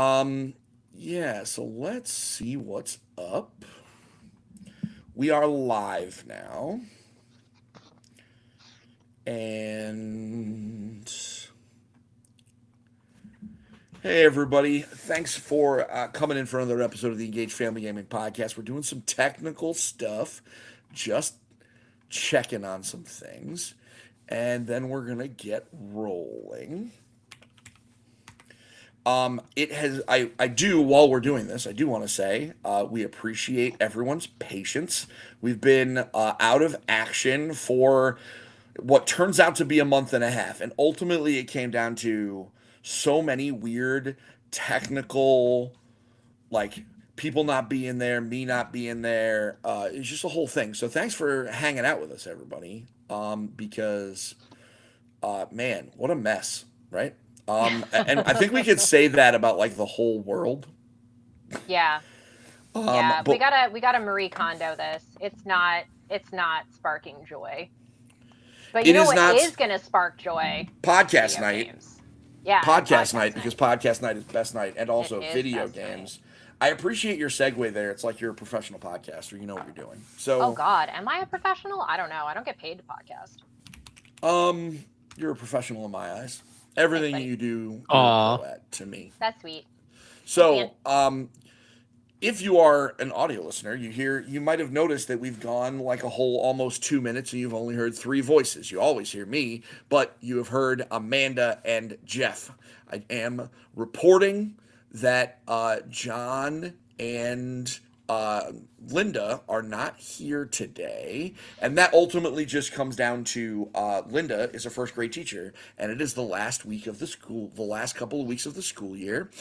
Yeah, so let's see what's up. We are live now. And hey, everybody. Thanks for coming in for another episode of the Engaged Family Gaming Podcast. We're doing some technical stuff, just checking on some things, and then we're going to get rolling. I do, while we're doing this, I do want to say we appreciate everyone's patience. We've been out of action for what turns out to be a month and a half. And ultimately, it came down to so many weird technical, like, people not being there, me not being there. It's just a whole thing. So thanks for hanging out with us, everybody. Because man, what a mess, right? And I think we could say that about like the whole world. Yeah. Yeah. We But gotta Marie Kondo this. It's not sparking joy. But you it know is what not is gonna spark joy? podcast Video night. games. Yeah, and Podcast night podcast because night. podcast night is best night, and It also is video best night. games. I appreciate your segue there. It's like you're a professional podcaster. You know what you're doing. Oh So, God, am I a professional? I don't know. I don't get paid to podcast. um, you're a professional in my eyes. Thanks, Everything buddy. you do, you're a Aw. pro at to me. That's sweet. Thanks, man. So, if you are an audio listener, you might have noticed that we've gone like a whole almost 2 minutes and you've only heard three voices. You always hear me, but you have heard Amanda and Jeff. I am reporting that John and Linda are not here today, and that ultimately just comes down to Linda is a first grade teacher, and it is the last week of the last couple of weeks of the school year,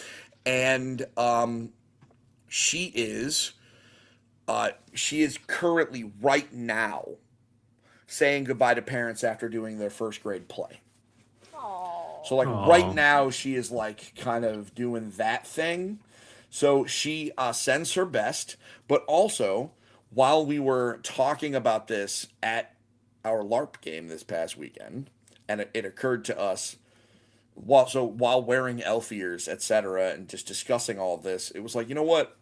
and she is she is currently right now saying goodbye to parents after doing their first grade play. So Oh. like right Aw. now she is like kind of doing that thing. So she sends her best, but also while we were talking about this at our LARP game this past weekend, and it occurred to us while wearing elf ears, etc., and just discussing all of this, it was like, you know what?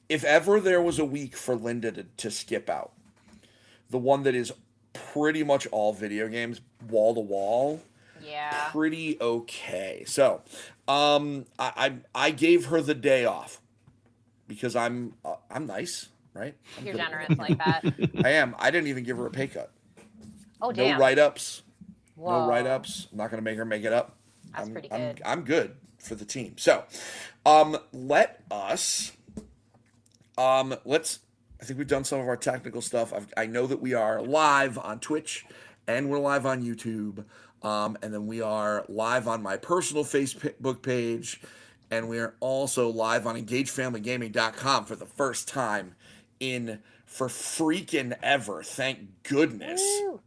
If ever there was a week for Linda to skip out, the one that is pretty much all video games, wall to wall, Yeah. pretty okay. So, I gave her the day off because I'm nice, right? I'm You're good at generous like that. I am. I didn't even give her a pay cut. Oh No damn. write ups. No write Whoa. ups. I'm not gonna make her make it up. That's I'm pretty I'm good. I'm good for the team. So, let us let's. I think we've done some of our technical stuff. I know that we are live on Twitch, and we're live on YouTube, and then we are live on my personal Facebook page, and we are also live on EngageFamilyGaming.com for the first time in for freaking ever. Thank goodness. Woo.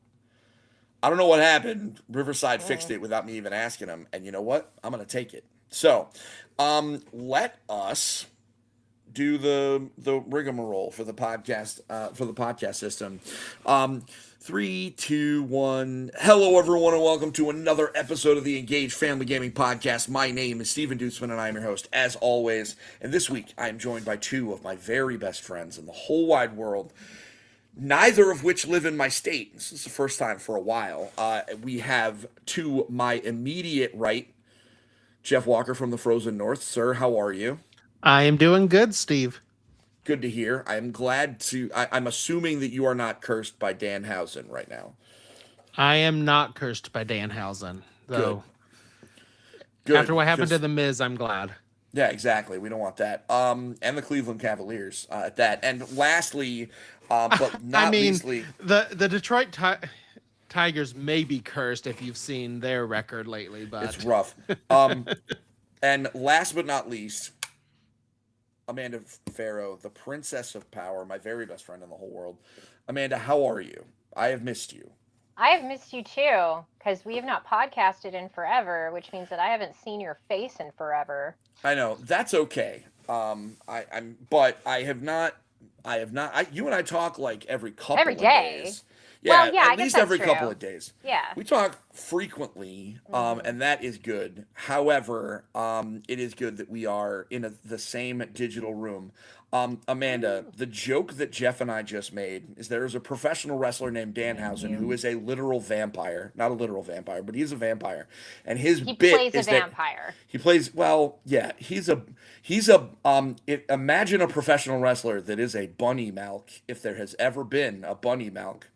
I don't know what happened. Riverside fixed Mm. it without me even asking them, and you know what? I'm gonna take it. So, let us do the rigmarole for the podcast system. 3, 2, 1. Hello, everyone, and welcome to another episode of the Engaged Family Gaming Podcast. My name is Stephen Dutzman, and I am your host, as always. And this week, I am joined by two of my very best friends in the whole wide world, neither of which live in my state. This is the first time for a while. We have to my immediate right, Jeff Walker from the Frozen North. Sir, how are you? I am doing good, Steve. Good to hear. I'm glad to. I'm assuming that you are not cursed by Danhausen right now. I am not cursed by Danhausen, Good. though. Good. After what happened to Because The Miz, I'm glad. yeah, exactly. We don't want that. And the Cleveland Cavaliers at that. And lastly, but I not mean, leastly, the Detroit Tigers may be cursed if you've seen their record lately, it's but rough. And last but not least, Amanda Farrow, the Princess of Power, my very best friend in the whole world. Amanda, how are you? I have missed you. I have missed you too, because we have not podcasted in forever, which means that I haven't seen your face in forever. I know that's okay. But I have not. You and I talk like every couple Every of day. days. Yeah, Well, yeah, I at guess least that's every couple true. of days. Yeah. We talk frequently, Mhm. and that is good. However, it is good that we are in the same digital room. Amanda, Ooh, the joke that Jeff and I just made is there is a professional wrestler named thank Danhausen who you. is a literal vampire. Not a literal vampire, but he's a vampire. And his He bit plays a is that vampire. he plays, well, yeah, imagine a professional wrestler that is a bunny milk, if there has ever been a bunny milk.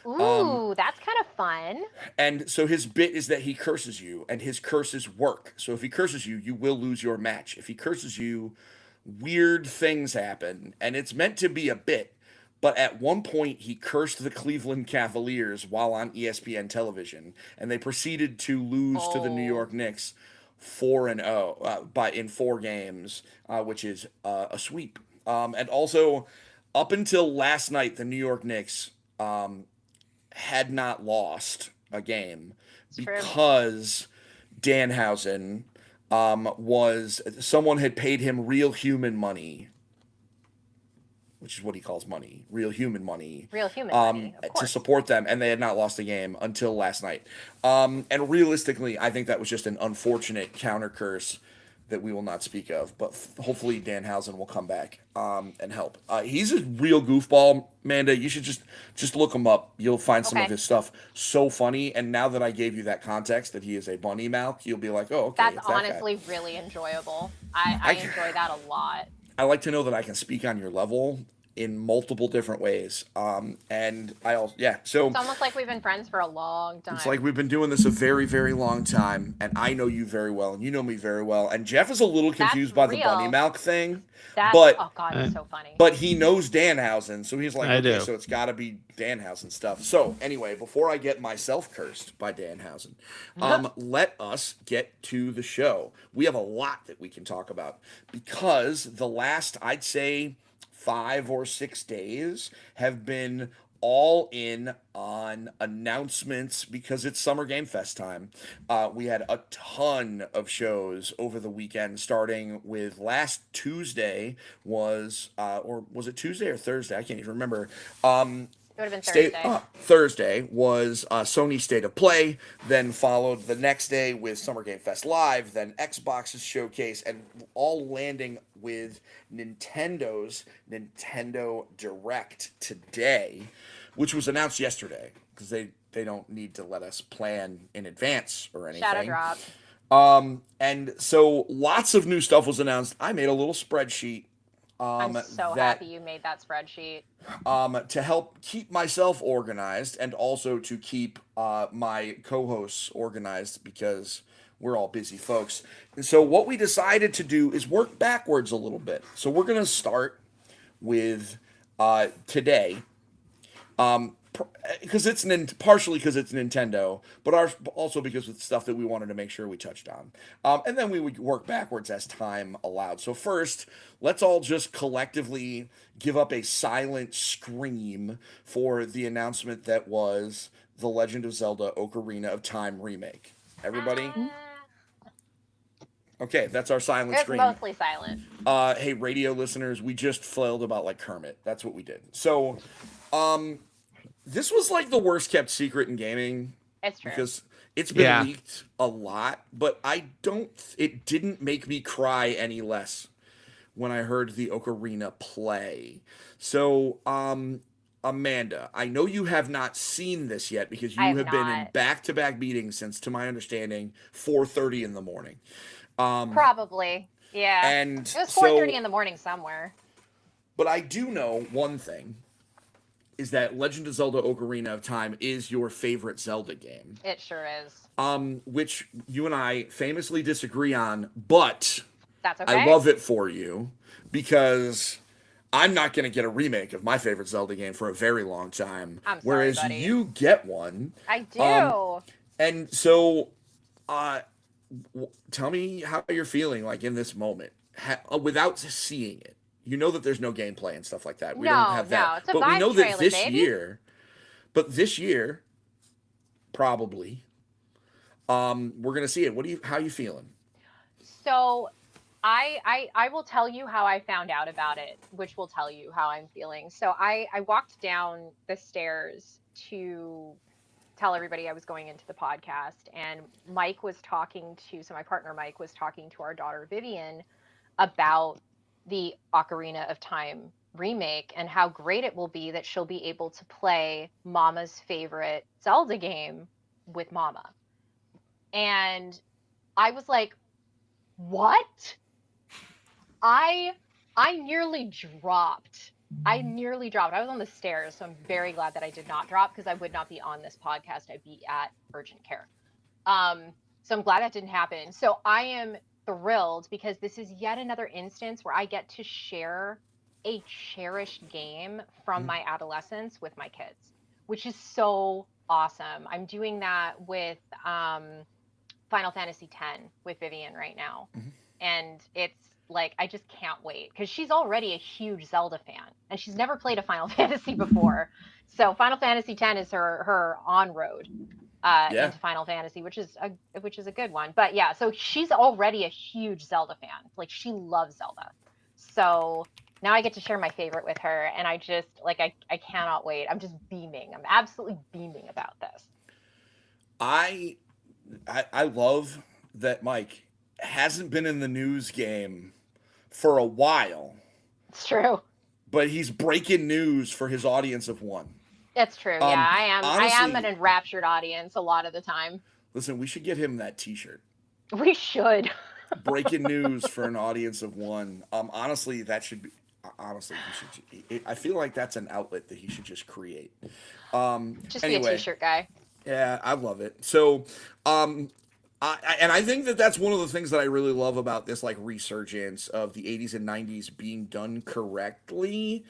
Um, Ooh, that's kind of fun. and so his bit is that he curses you, and his curses work. So if he curses you, you will lose your match. If he curses you, weird things happen, and it's meant to be a bit. But at one point, he cursed the Cleveland Cavaliers while on ESPN television, and they proceeded to lose to the New Oh, York Knicks 4-0 by in 4 games, which is a sweep. And also, up until last night, the New York Knicks um, had not lost a game it's true. because Danhausen was someone had paid him real human money, which is what he calls money, real human money, Real human money, of to course. support them, and they had not lost the game until last night. And realistically, I think that was just an unfortunate counter curse that we will not speak of, but hopefully Danhausen will come back and help. He's a real goofball, Amanda. You should just look him up. You'll find some of Okay. his stuff so funny. And now that I gave you that context that he is a bunny mouth, you'll be like, oh, okay, That's it's that guy. honestly really enjoyable. I I enjoy that a lot. I like to know that I can speak on your level in multiple different ways. And I also, yeah, so It's almost like we've been friends for a long it's like time. we've been doing this a very, very long time, and I know you very well, and you know me very well. And Jeff is a little That's confused by the bunny real. milk thing, That's, but oh God, it's I, so funny. but he knows Danhausen, so he's like, I okay, do. so it's got to be Danhausen stuff. So anyway, before I get myself cursed by Danhausen, let us get to the show. We have a lot that we can talk about because the last, I'd say, 5 or 6 days have been all in on announcements because it's Summer Game Fest time. We had a ton of shows over the weekend, starting with last Tuesday or was it Tuesday or Thursday? I can't even remember. Um, It would have been Thursday. Thursday was Sony State of Play, then followed the next day with Summer Game Fest Live, then Xbox's showcase, and all landing with Nintendo's Nintendo Direct today, which was announced yesterday because they don't need to let us plan in advance or Shadow anything. drop. And so lots of new stuff was announced. I made a little spreadsheet I'm so happy that you made that spreadsheet. to help keep myself organized and also to keep my co-hosts organized because we're all busy folks. And so what we decided to do is work backwards a little bit. So we're going to start with today, because partially because it's Nintendo, but also because it's stuff that we wanted to make sure we touched on. And then we would work backwards as time allowed. So first, let's all just collectively give up a silent scream for the announcement that was the Legend of Zelda: Ocarina of Time remake. Everybody, Ah, okay, that's our silent it was scream. mostly silent. Hey, radio listeners, we just flailed about like Kermit. That's what we did. So, this was like the worst kept secret in gaming It's true. because it's been Yeah. leaked a lot, but it didn't make me cry any less when I heard the Ocarina play. So, Amanda, I know you have not seen this yet because I you have have been in not. back-to-back meetings since, to my understanding, 4:30 in the morning. Um, Probably. Yeah. and It was 4:30 so, in the morning somewhere. but I do know one thing is that Legend of Zelda Ocarina of Time is your favorite Zelda game. It sure is. Which you and I famously disagree on, but That's I okay. love it for you because I'm not going to get a remake of my favorite Zelda game for a very long time, I'm sorry, whereas buddy. you get one. I do. And so, uh, tell me how you're feeling like in this moment without seeing it. You know that there's no gameplay and stuff like that. We don't No, have no, that, it's a but we vibe know that trailer, this baby. year, probably, we're gonna see it. How you feeling? So I will tell you how I found out about it, which will tell you how I'm feeling. So I walked down the stairs to tell everybody I was going into the podcast, and so my partner Mike was talking to our daughter Vivian about the Ocarina of Time remake and how great it will be that she'll be able to play Mama's favorite Zelda game with Mama. And I was like, "What?" I I nearly dropped. I nearly dropped. I was on the stairs, so I'm very glad that I did not drop because I would not be on this podcast. I'd be at urgent care. So I'm glad that didn't happen. So I am thrilled because this is yet another instance where I get to share a cherished game from my adolescence with my kids, which is so awesome. I'm doing that with Final Fantasy X with Vivian right now. Mhm. And it's like, I just can't wait because she's already a huge Zelda fan and she's never played a Final Fantasy before. So Final Fantasy X is her on road Yeah. into Final Fantasy, which is a good one. But yeah, so she's already a huge Zelda fan. Like she loves Zelda. So now I get to share my favorite with her, and I just like I cannot wait. I'm just beaming. I'm absolutely beaming about this. I I love that Mike hasn't been in the news game for a while, It's true. but he's breaking news for his audience of one. It's true. Yeah, I am. I am honestly, an enraptured audience a lot of the time. listen, we should get him that T-shirt. We should. Breaking news for an audience of one. Honestly, that should be. Honestly, he should. I feel like that's an outlet that he should just create. Just be a Anyway, t-shirt guy. yeah, I love it. So, and I think that that's one of the things that I really love about this like resurgence of the 80s and 90s being done correctly.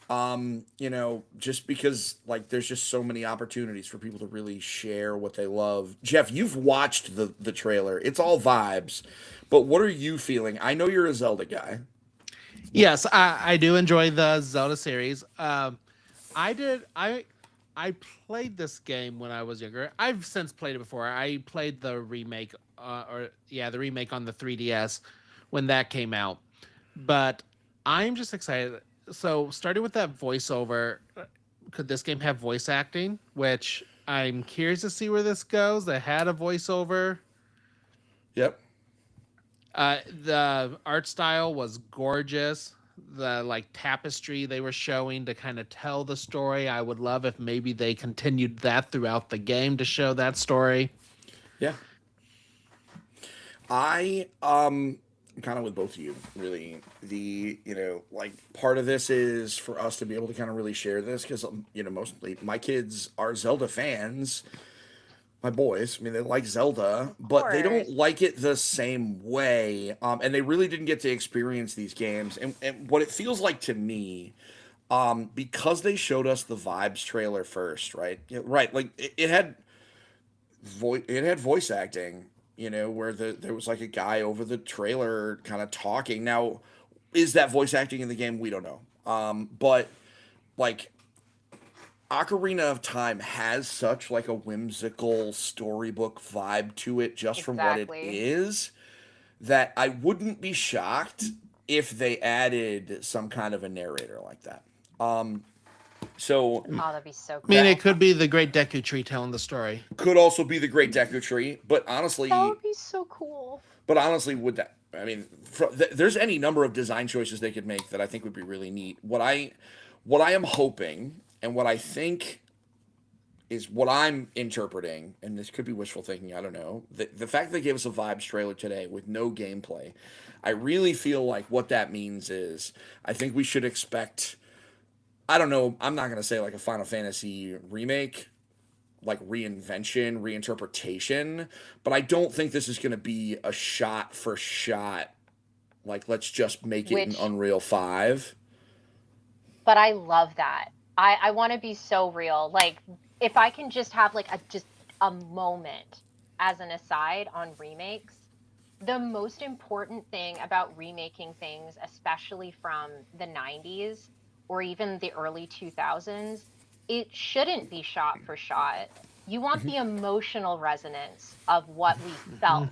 Just because like there's just so many opportunities for people to really share what they love. Jeff, you've watched the trailer. It's all vibes. But what are you feeling? I know you're a Zelda guy. Yes, I do enjoy the Zelda series. I played this game when I was younger. I've since played it before. I played the remake, the remake on the 3DS when that came out. But I'm just excited. So, starting with that voiceover, could this game have voice acting? Which I'm curious to see where this goes. They had a voiceover. Yep. The art style was gorgeous. The like tapestry they were showing to kind of tell the story. I would love if maybe they continued that throughout the game to show that story. Yeah. I'm kind of with both of you, really. Like part of this is for us to be able to kind of really share this because mostly my kids are Zelda fans. My boys, I mean, they like Zelda, but they don't course. like it the same way. And they really didn't get to experience these games. And what it feels like to me, because they showed us the Vibes trailer first, right? Yeah, right. Like it had voice acting, where there was like a guy over the trailer kind of talking. Now, is that voice acting in the game? We don't know. But like Ocarina of Time has such like a whimsical storybook vibe to it just from what it Exactly. is that I wouldn't be shocked if they added some kind of a narrator like that. So Oh, that'd be so I mean, cool. it could be the Great Deku Tree telling the story. could also be the Great Deku Tree, but honestly, That would be so cool. would that? I mean, there's any number of design choices they could make that I think would be really neat. What I am hoping, and what I think is what I'm interpreting, and this could be wishful thinking. I don't know. The fact that they gave us a Vibes trailer today with no gameplay, I really feel like what that means is I think we should expect. I don't know. I'm not gonna say like a Final Fantasy remake, like reinvention, reinterpretation, but I don't think this is gonna be a shot for shot. Like let's just make it in Which, Unreal 5. but I love that. I want to be so real. Like, if I can just have like a moment as an aside on remakes, the most important thing about remaking things, especially from the 90s or even the early 2000s, it shouldn't be shot for shot. You want the emotional resonance of what we felt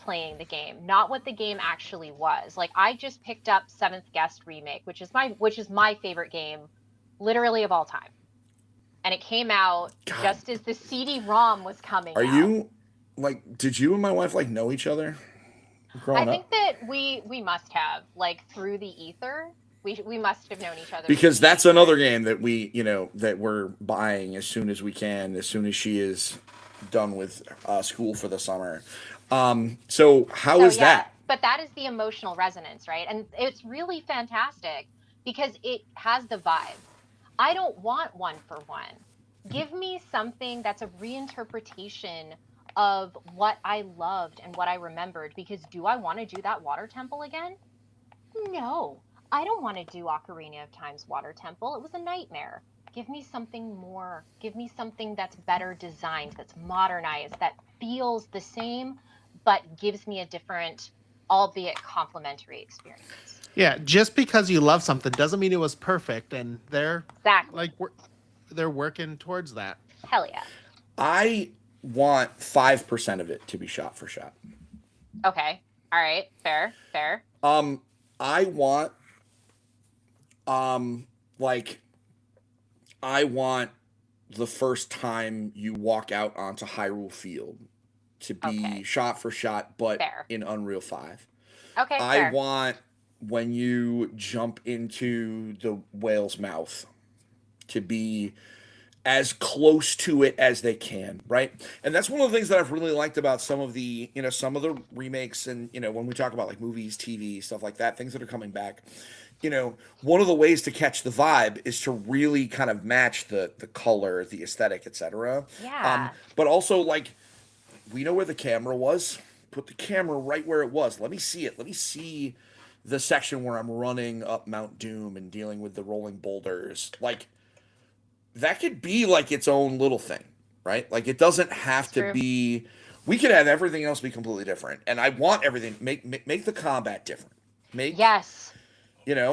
playing the game, not what the game actually was. Like I just picked up Seventh Guest Remake, which is my favorite game, literally of all time, and it came out God, just as the CD-ROM was coming are out. you like? Did you and my wife like know each other I growing think up? that we must have, like, through the ether. We must have known each other through Because the that's ether. another game that that we're buying as soon as we can, as soon as she is done with school for the summer. So how So is yeah, that? but that is the emotional resonance, right? And it's really fantastic because it has the vibe. I don't want one for one. Give me something that's a reinterpretation of what I loved and what I remembered, because do I want to do that water temple again? No, I don't want to do Ocarina of Time's water temple. It was a nightmare. Give me something more. Give me something that's better designed, that's modernized, that feels the same, but gives me a different, albeit complementary experience. Yeah, just because you love something doesn't mean it was perfect, and Exactly. they're working towards that. Hell yeah. I want 5% of it to be shot for shot. Okay. All right. Fair. Fair. I want um like I want the first time you walk out onto Hyrule Field to be Okay. shot for shot, but Fair. in Unreal 5. Okay. I Fair. want when you jump into the whale's mouth to be as close to it as they can, right? And that's one of the things that I've really liked about some of the remakes and when we talk about like movies, TV, stuff like that, things that are coming back. One of the ways to catch the vibe is to really kind of match the color, the aesthetic, etc. Yeah. But also like we know where the camera was. Put the camera right where it was. Let me see it. Let me see the section where I'm running up Mount Doom and dealing with the rolling boulders. Like that could be like its own little thing, right? Like it doesn't have It's to true. be. We could have everything else be completely different, and I want everything make the combat different. Yes.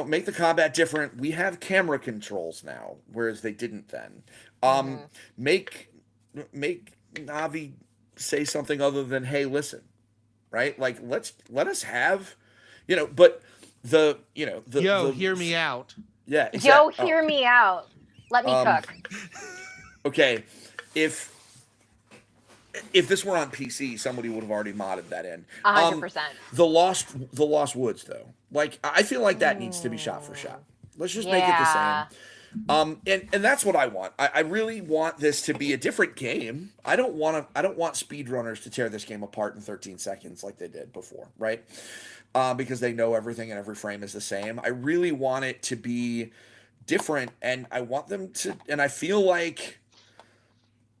Make the combat different. We have camera controls now, whereas they didn't then. Um, Mm-hmm. make make Navi say something other than "Hey, listen," right? Like let us have, but Yo, hear me out. yeah, Yo, exactly. hear me out. Let me Um, cook. okay, if if this were on PC, somebody would have already modded that in. 100%. The Lost Woods though, like I feel like that needs to be shot for shot. Mm, Let's just make it the same. yeah. And that's what I want. I really want this to be a different game. I don't want speedrunners to tear this game apart in 13 seconds like they did before, right? Because they know everything and every frame is the same. I really want it to be different, and I want them to. And I feel like,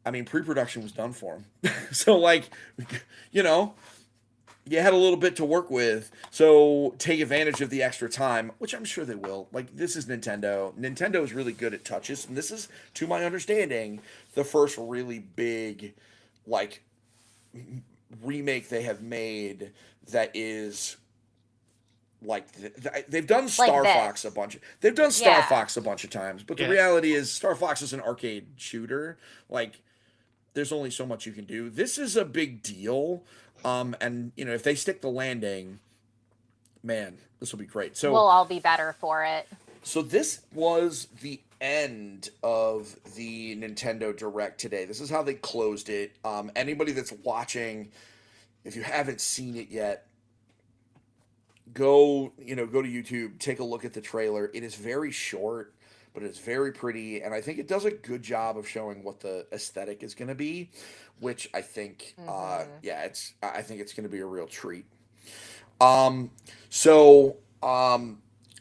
I mean, pre-production was done for them, so like, you know, you had a little bit to work with, so take advantage of the extra time, which I'm sure they will. Like, this is Nintendo. Nintendo is really good at touches, and this is, to my understanding, the first really big, like, remake they have made that is like they've done Like Star Fox a this. bunch. They've done Star Yeah. Fox a bunch of times, but the Yeah. reality is Star Fox is an arcade shooter. Like, there's only so much you can do. This is a big deal. And if they stick the landing, man, this will be great. We'll So all be better for it. this was the end of the Nintendo Direct today. This is how they closed it. Anybody that's watching, if you haven't seen it yet, go to YouTube, take a look at the trailer. It is very short, but it's very pretty, and I think it does a good job of showing what the aesthetic is going to be, which I think, Mm-hmm. yeah, I think it's going to be a real treat. Um, so,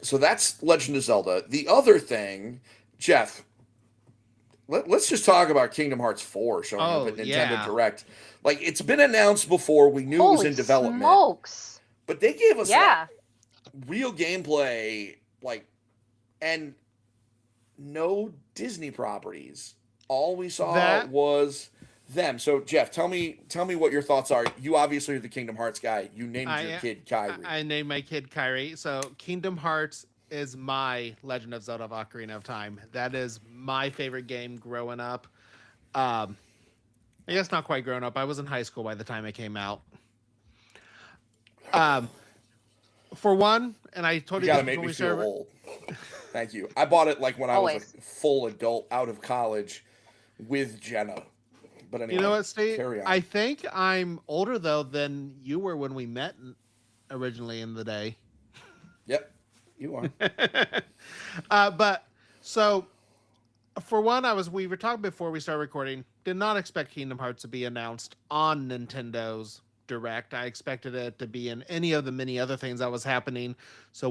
so that's Legend of Zelda. The other thing, Jeff, let's just talk about Kingdom Hearts 4 showing up Oh at Nintendo yeah. Direct. Like, it's been announced before. We knew it was Holy in development, smokes. but they gave us like Yeah. real gameplay, like, and no Disney properties. All we saw That was them. So Jeff, tell me what your thoughts are. You obviously are the Kingdom Hearts guy. You named your I kid Kyrie. I named my kid Kyrie. So Kingdom Hearts is my Legend of Zelda: Ocarina of Time. That is my favorite game growing up. I guess not quite grown up. I was in high school by the time it came out. Um, for one, and I told You you this gotta make before me we feel started. old. Thank you. I bought it like when I was a Always. full adult out of college with Jenna. But You know anyway, what, Steve? carry on. I think I'm older though than you were when we met originally in the day. Yep, you are. But so for one, we were talking before we started recording. Did not expect Kingdom Hearts to be announced on Nintendo's Direct. I expected it to be in any of the many other things that was happening. So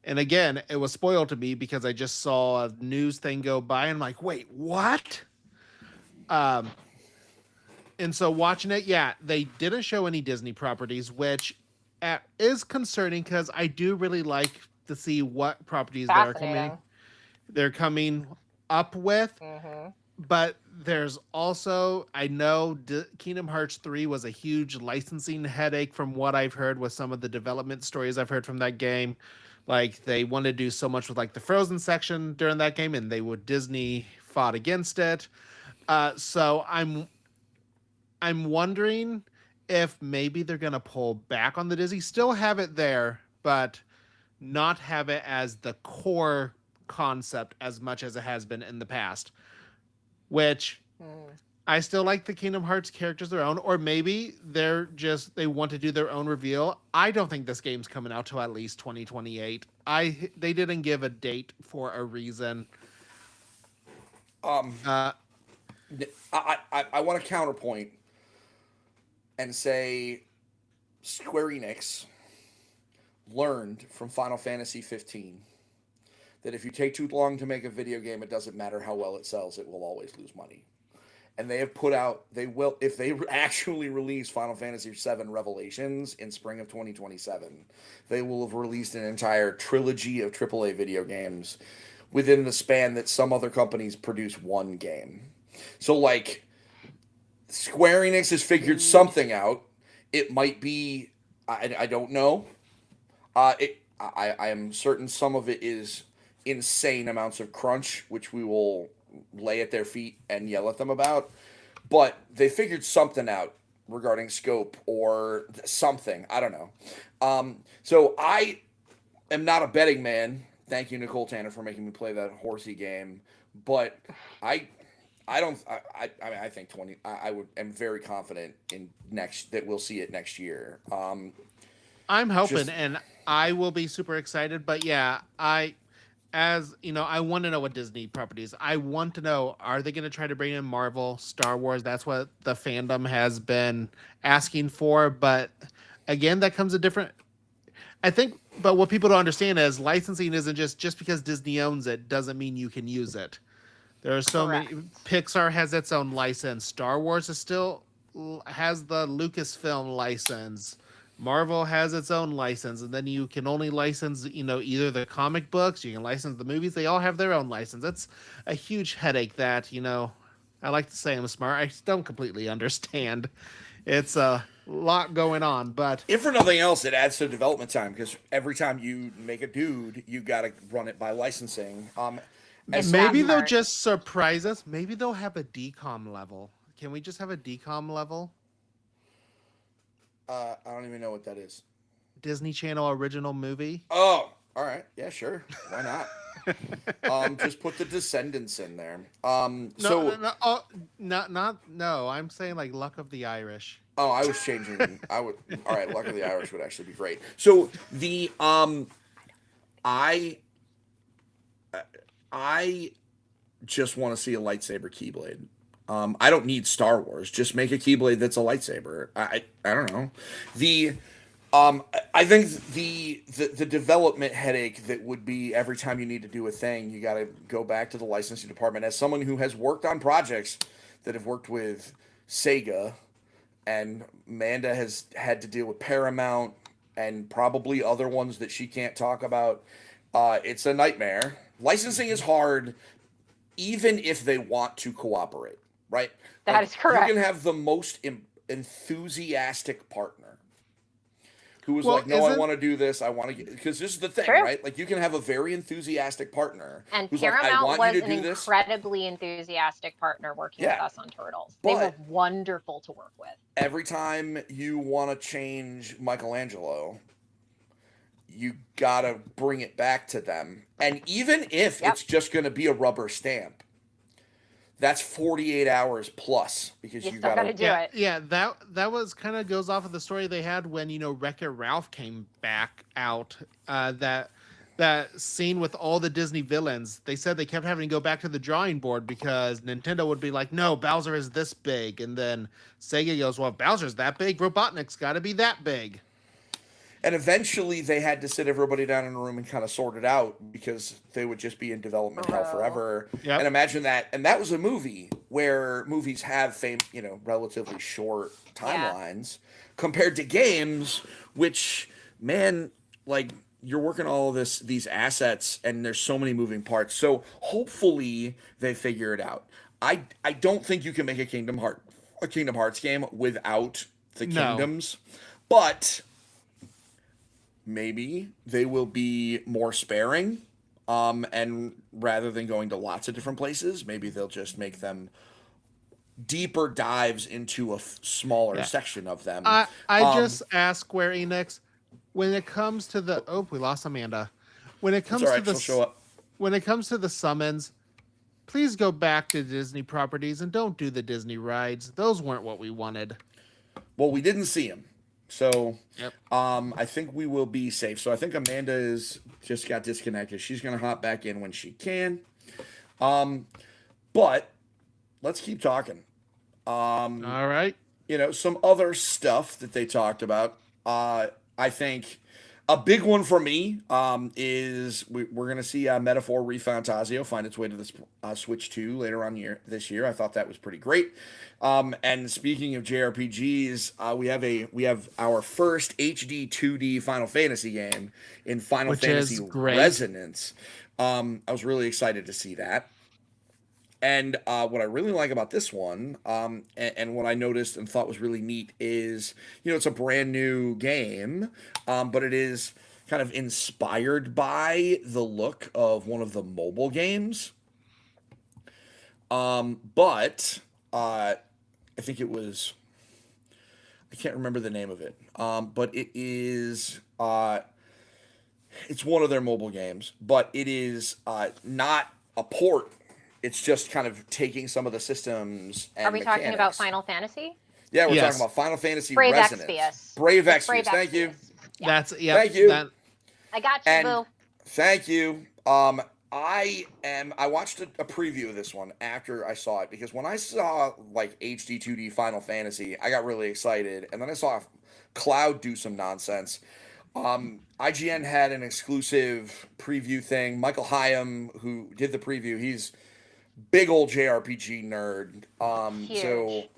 and again, it was spoiled to me because I just saw a news thing go by and I'm like, wait, what? Um, and so watching it, yeah, they didn't show any Disney properties, which is concerning because I do really like to see what properties Fascinating. they're coming up with. Hmm. But there's also, I know Kingdom Hearts 3 was a huge licensing headache from what I've heard with some of the development stories I've heard from that game. Like they wanted to do so much with like the Frozen section during that game, and Disney fought against it. So I'm wondering if maybe they're gonna pull back on the Disney, still have it there, but not have it as the core concept as much as it has been in the past. Which Mm. I still like the Kingdom Hearts characters their own, or maybe they want to do their own reveal. I don't think this game's coming out till at least 2028. They didn't give a date for a reason. Um, Uh, I want to counterpoint and say Square Enix learned from Final Fantasy 15 that if you take too long to make a video game, it doesn't matter how well it sells, it will always lose money. And they have put out, they will, if they actually release Final Fantasy VII Revelations in spring of 2027, they will have released an entire trilogy of AAA video games within the span that some other companies produce one game. So, like, Square Enix has figured something out. It might be, I don't know. I am certain some of it is insane amounts of crunch, which we will lay at their feet and yell at them about. But they figured something out regarding scope or something. I don't know. So I am not a betting man. Thank you, Nicole Tanner, for making me play that horsey game. But I I don't. I mean, I think 20. I would. Am very confident in next that we'll see it next year. I'm hoping, Just and I will be super excited. But yeah, as you know, I want to know what Disney properties. I want to know, are they going to try to bring in Marvel, Star Wars? That's what the fandom has been asking for. But again, that comes a different. I think, but what people don't understand is licensing isn't just because Disney owns it doesn't mean you can use it. There are so many. Correct. Pixar has its own license. Star Wars is still has the Lucasfilm license. Marvel has its own license, and then you can only license, either the comic books, you can license the movies. They all have their own license. That's a huge headache that, I like to say I'm smart. I don't completely understand. It's a lot going on, but if for nothing else, it adds to development time because every time you make a dude, you got to run it by licensing. As That maybe someone they'll part. just surprise us. Maybe they'll have a decom level. Can we just have a decom level? I don't even know what that is. Disney Channel original movie? Oh, all right, yeah, sure, why not? Just put the Descendants in there. No, no, So no. Oh, no. I'm saying like Luck of the Irish. oh, I was changing. I would. All right, Luck of the Irish would actually be great. So I I just want to see a lightsaber keyblade. I don't need Star Wars. Just make a keyblade that's a lightsaber. I don't know. The I think the development headache that would be every time you need to do a thing, you got to go back to the licensing department. As someone who has worked on projects that have worked with Sega, and Amanda has had to deal with Paramount and probably other ones that she can't talk about. It's a nightmare. Licensing is hard, even if they want to cooperate, right? That Like is you can correct. have the most enthusiastic partner who was Well, like, "No, I isn't want to do this. I want to get," because this is the thing, True. right? Like, you can have a very enthusiastic partner And who's like, "I Paramount want was you to an do this." incredibly enthusiastic partner working with Yeah, us on Turtles. They were but wonderful to work with. every time you want to change Michelangelo, you gotta bring it back to them. And even if Yep. it's just going to be a rubber stamp, that's 48 hours plus because You you still got gotta. to do yeah, it. yeah, that was kind of goes off of the story they had when Wreck-It Ralph came back out. That scene with all the Disney villains. They said they kept having to go back to the drawing board because Nintendo would be like, "No, Bowser is this big," and then Sega goes, "Well, if Bowser's that big, Robotnik's got to be that big." And eventually they had to sit everybody down in a room and kind of sort it out because they would just be in development hell Bro. forever. Yep. And imagine that. And that was a movie where movies have relatively short timelines compared to games, which, man, like, you're working all of these assets and there's so many moving parts. So hopefully they figure it out. I don't think you can make a Kingdom Hearts game without the No. kingdoms, but maybe they will be more sparing. And rather than going to lots of different places, maybe they'll just make them deeper dives into a smaller Yeah. section of them. I Um, just ask Square Enix when it comes to the we lost Amanda. When it It's comes all to right. the She'll show up. when it comes to the summons, please go back to Disney properties and don't do the Disney rides. Those weren't what we wanted. Well, we didn't see him, so Yep. I think we will be safe. So I think Amanda is just got disconnected. She's gonna hop back in when she can. But let's keep talking. All right. Some other stuff that they talked about. I think a big one for me is we're going to see Metaphor ReFantazio find its way to the Switch 2 later on this year. I thought that was pretty great. And speaking of JRPGs, we have our first HD 2D Final Fantasy game in Final Which Fantasy is great. Resonance. I was really excited to see that. And what I really like about this one, and what I noticed and thought was really neat is, it's a brand new game, but it is kind of inspired by the look of one of the mobile games. But I think it was, I can't remember the name of it, but it is, it's one of their mobile games, but it is not a port. It's just kind of taking some of the systems and Are we talking about mechanics. Final Fantasy? Yeah, we're Yes. talking about Final Fantasy Brave Resonance. Exvius. Brave It's Exvius. Thank you. Yeah. That's Thank you. I got you, And boo. thank you. I watched a preview of this one after I saw it because when I saw like HD 2D Final Fantasy, I got really excited, and then I saw Cloud do some nonsense. IGN had an exclusive preview thing. Michael Hyam, who did the preview, he's big old JRPG nerd. Huge.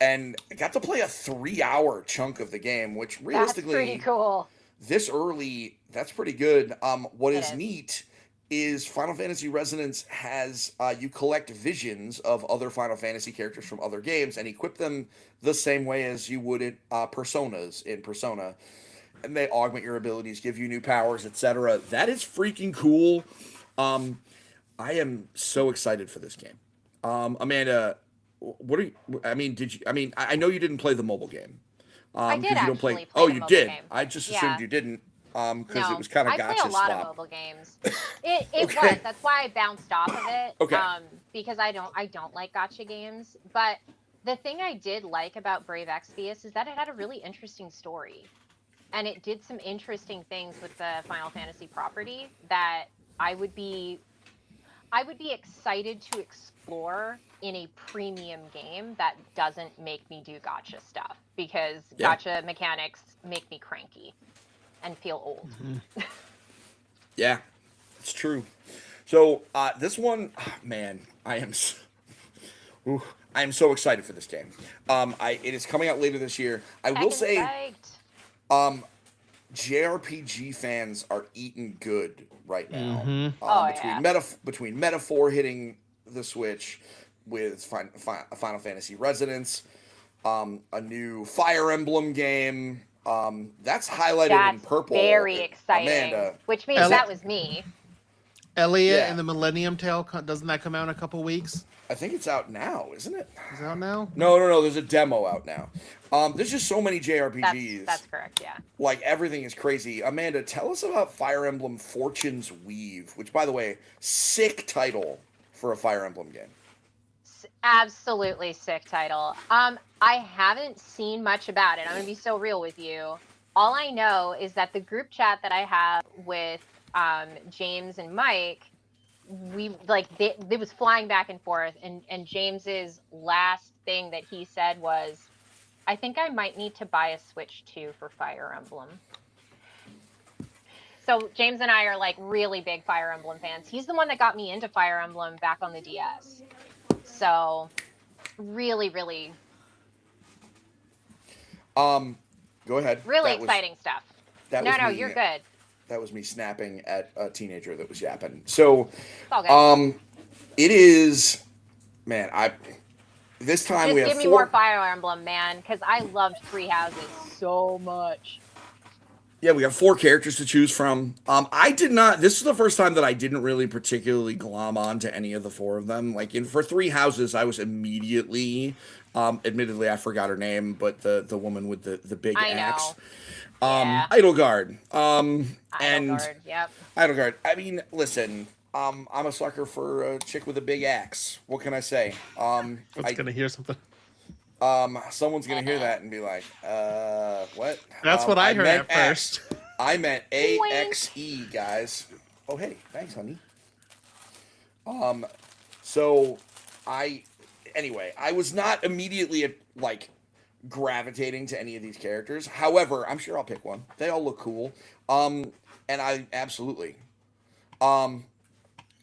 And I got to play a 3-hour chunk of the game, which That's realistically, pretty cool. this early, that's pretty good. What It is is. neat is Final Fantasy Resonance has you collect visions of other Final Fantasy characters from other games and equip them the same way as you would in Personas in Persona. And they augment your abilities, give you new powers, etc. That is freaking cool. I am so excited for this game. Amanda, what are you? I mean, I know you didn't play the mobile game. I 'Cause did you don't actually play Oh, the you mobile did. game. I just Yeah. assumed you didn't. Because No, it was kind of I gotcha play a lot slop. of mobile games. It Okay. was. That's why I bounced off of it. Okay. Because I don't like gotcha games. But the thing I did like about Brave Exvius is that it had a really interesting story, and it did some interesting things with the Final Fantasy property that I would be excited to explore in a premium game that doesn't make me do gotcha stuff, because Yeah. gotcha mechanics make me cranky and feel old. Yeah, it's true. So this one, man, I am so excited for this game. It is coming out later this year. I will Heckin' say, psyched. JRPG fans are eating good right now. Mhm. Oh, Between Metaphor hitting the Switch with Final Fantasy Resonance, a new Fire Emblem game, That's highlighted in That's purple. very exciting. Amanda. Which means Ele- that was me. Elliot Yeah. and the Millennium Tale, doesn't that come out in a couple weeks? I think it's out now, isn't it? Is it out now? No. There's a demo out now. There's just so many JRPGs. That's correct. Yeah. Like everything is crazy. Amanda, tell us about Fire Emblem Fortune's Weave, which, by the way, sick title for a Fire Emblem game. Absolutely sick title. I haven't seen much about it. I'm gonna be so real with you. All I know is that the group chat that I have with James and Mike, we like it was flying back and forth, and James's last thing that he said was, I think I might need to buy a Switch 2 for Fire Emblem. So James and I are like really big Fire Emblem fans. He's the one that got me into Fire Emblem back on the DS. So really, really, Go ahead. really That was- exciting stuff. that No, was no, me- you're good. That was me snapping at a teenager that was yapping. So, It's all good. it is, man. This time Just we have give me four. more Fire Emblem, man, because I loved Three Houses so much. Yeah, we got 4 characters to choose from. I did not. This is the first time that I didn't really particularly glom on to any of the 4 of them. Like for Three Houses, I was immediately. Admittedly, I forgot her name, but the woman with the big I axe. know. Yeah. Edelgard. And Edelgard, yep. Edelgard. I mean, listen. I'm a sucker for a chick with a big axe. What can I say? It's gonna hear something. Someone's gonna hear that and be like, what? That's what I heard meant at first. X. I meant AXE, guys. Oh, hey, thanks, honey. So anyway, I was not immediately like gravitating to any of these characters. However, I'm sure I'll pick one. They all look cool. And I absolutely.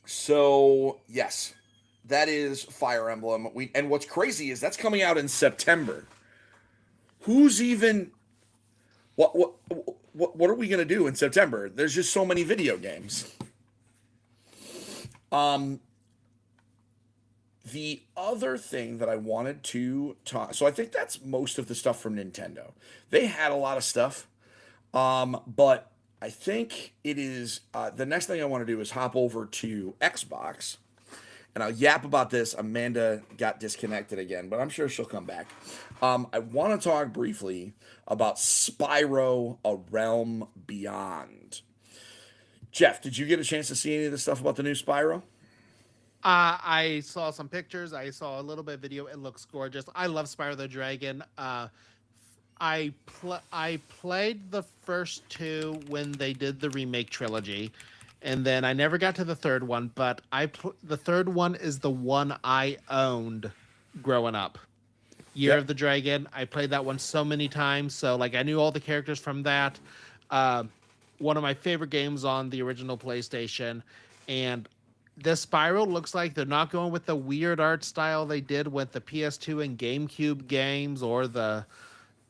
So yes, that is Fire Emblem. And what's crazy is that's coming out in September. Who's even what are we gonna do in September? There's just so many video games. The other thing that I wanted to talk, so I think that's most of the stuff from Nintendo. They had a lot of stuff, but I think it is the next thing I want to do is hop over to Xbox, and I'll yap about this. Amanda got disconnected again, but I'm sure she'll come back. I want to talk briefly about Spyro: A Realm Beyond. Jeff, did you get a chance to see any of the stuff about the new Spyro? I saw some pictures. I saw a little bit of video. It looks gorgeous. I love Spyro the Dragon. I played the first 2 when they did the remake trilogy, and then I never got to the third one. But the third one is the one I owned growing up. Year of the Dragon. I played that one so many times. So like I knew all the characters from that. One of my favorite games on the original PlayStation, and this Spyro looks like they're not going with the weird art style they did with the PS2 and GameCube games or the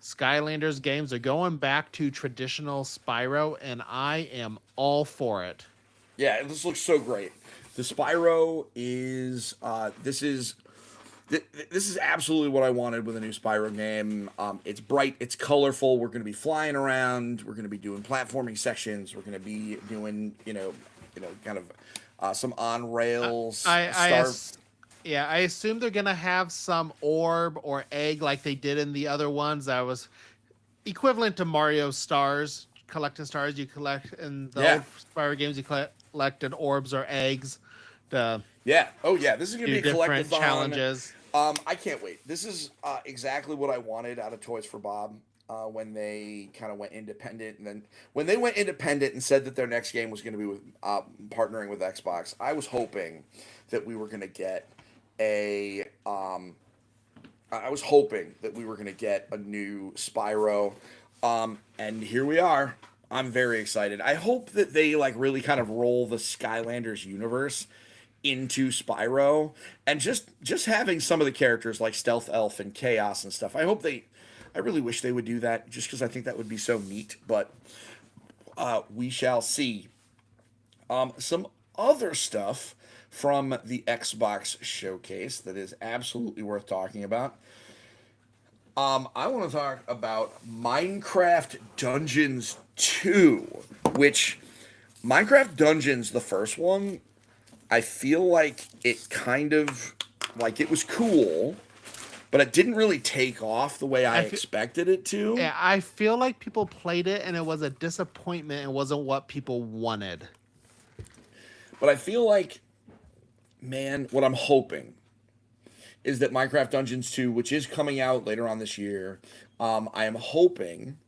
Skylanders games. They're going back to traditional Spyro, and I am all for it. Yeah, this looks so great. The Spyro is this is absolutely what I wanted with a new Spyro game. It's bright, it's colorful. We're going to be flying around. We're going to be doing platforming sections. We're going to be doing kind of some on rails. I assume they're gonna have some orb or egg like they did in the other ones. That was equivalent to Mario stars, collecting stars. You collect in the old Spyro games. You collected orbs or eggs. Oh yeah, this is gonna be a different collectathon. challenges. I can't wait. This is exactly what I wanted out of Toys for Bob. When they kind of went independent, and then when they went independent and said that their next game was going to be with partnering with Xbox, I was hoping that we were going to get a new Spyro, and here we are. I'm very excited. I hope that they like really kind of roll the Skylanders universe into Spyro, and just having some of the characters like Stealth Elf and Chaos and stuff. I really wish they would do that, just because I think that would be so neat, but we shall see. Some other stuff from the Xbox showcase that is absolutely worth talking about. I want to talk about Minecraft Dungeons 2, which Minecraft Dungeons, the first one, I feel like it kind of like it was cool, but it didn't really take off the way I I feel, expected it to. yeah, I feel like people played it and it was a disappointment. It wasn't what people wanted. But I feel like, man, what I'm hoping is that Minecraft Dungeons 2, which is coming out later on this year, I am hoping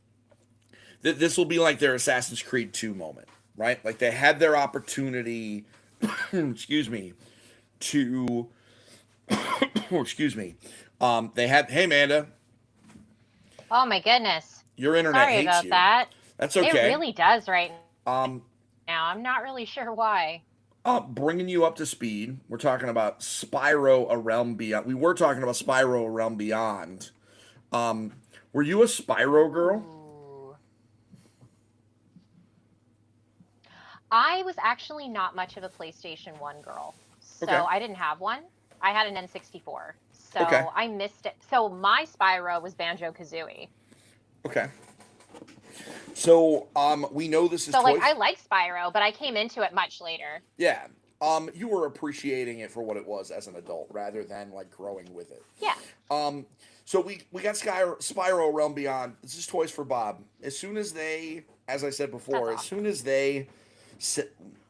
that this will be like their Assassin's Creed 2 moment, right? Like they had their opportunity, excuse me, to, excuse me, they had, hey, Amanda, Oh my goodness. your internet Sorry hates about you. that. That's It okay. really does right Um, now. I'm not really sure why. Bringing you up to speed, we're talking about Spyro: A Realm Beyond. We were talking about Spyro: A Realm Beyond. Um, were you a Spyro girl? Ooh. I was actually not much of a PlayStation 1 girl. So Okay. I didn't have one. I had an N64. So Okay. I missed it. So my Spyro was Banjo-Kazooie. Okay. So, we know this is So like toys. I like Spyro, but I came into it much later. Yeah. You were appreciating it for what it was as an adult rather than like growing with it. Yeah. So we got Spyro Realm Beyond. This is Toys for Bob. As soon as they, as I said before, That's as soon as they,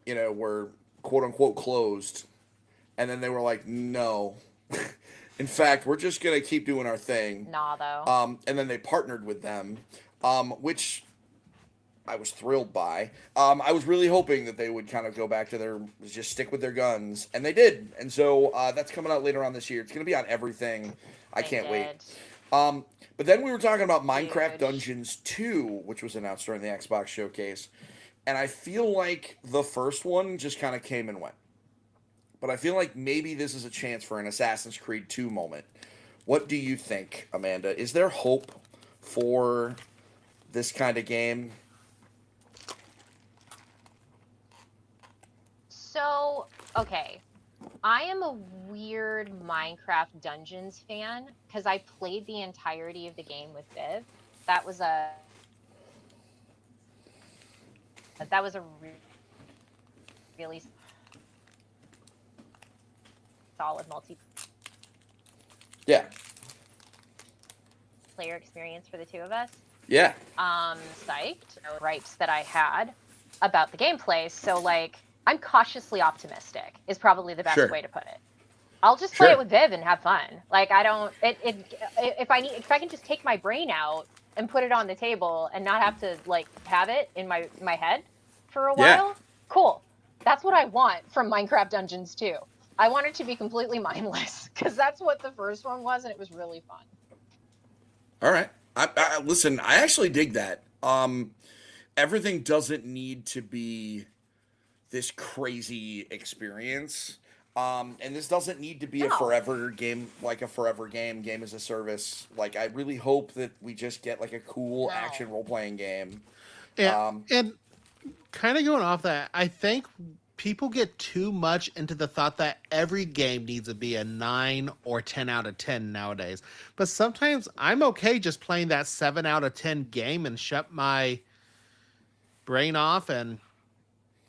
were quote unquote closed, and then they were like, no. In fact, we're just gonna keep doing our thing. Nah, though. And then they partnered with them, which I was thrilled by. I was really hoping that they would kind of go back to just stick with their guns, and they did. And so that's coming out later on this year. It's going to be on everything. I They can't wait. did. But then we were talking about Minecraft Huge. Dungeons 2, which was announced during the Xbox showcase. And I feel like the first one just kind of came and went. But I feel like maybe this is a chance for an Assassin's Creed 2 moment. What do you think, Amanda? Is there hope for this kind of game? So, okay. I am a weird Minecraft Dungeons fan because I played the entirety of the game with Viv. That was a really solid multiplayer Yeah. experience for the two of us. Yeah. Psyched gripes that I had about the gameplay. So like I'm cautiously optimistic is probably the best Sure. way to put it. I'll just play Sure. it with Viv and have fun. Like I don't if I can just take my brain out and put it on the table and not have to like have it in my head for a Yeah. while, cool. That's what I want from Minecraft Dungeons 2. I want it to be completely mindless because that's what the first one was and it was really fun. All right. Listen, I actually dig that. Everything doesn't need to be this crazy experience. And this doesn't need to be a No. forever game, like a forever game as a service. Like, I really hope that we just get like a cool No. action role playing game. Yeah, Um, and kind of going off that, I think people get too much into the thought that every game needs to be a 9 or 10 out of 10 nowadays. But sometimes I'm okay just playing that 7 out of 10 game and shut my brain off and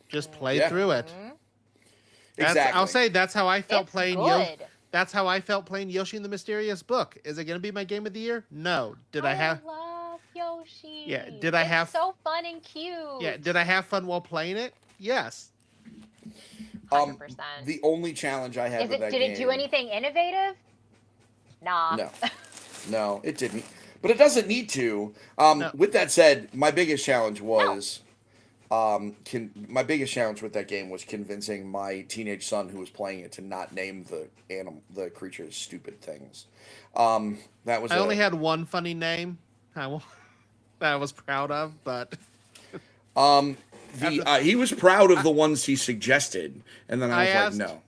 just play Yeah. through it. Mhm. exactly. I'll say that's how I felt It's playing good. That's how I felt playing Yoshi and the Mysterious Book. Is it going to be my game of the year? No. Did I have love Yoshi. Yeah, did I It's have- so fun and cute. Yeah, did I have fun while playing it? Yes. 100%. The only challenge I had with that Did game. it do anything innovative? Nah. No, no, it didn't. But it doesn't need to. No. With that said, my biggest challenge was, my biggest challenge with that game was convincing my teenage son who was playing it to not name the creatures stupid things. That was. I only had one funny name that I was proud of, but he was proud of the ones he suggested, and then I was asked- like, no.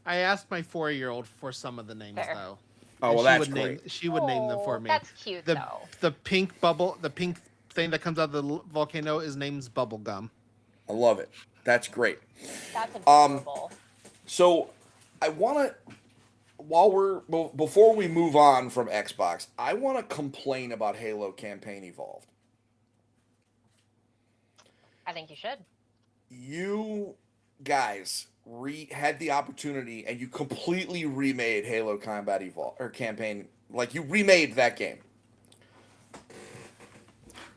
I asked my 4-year-old for some of the names Fair. though. Oh And well, that's great. She would name them for Oh, me. That's cute The though. the pink bubble, the pink thing that comes out of the volcano is named Bubblegum. I love it. That's great. That's adorable. So, I want to. before we move on from Xbox, I want to complain about Halo Campaign Evolved. I think you should. You guys had the opportunity and you completely remade Halo Combat Evolved or Campaign. Like you remade that game.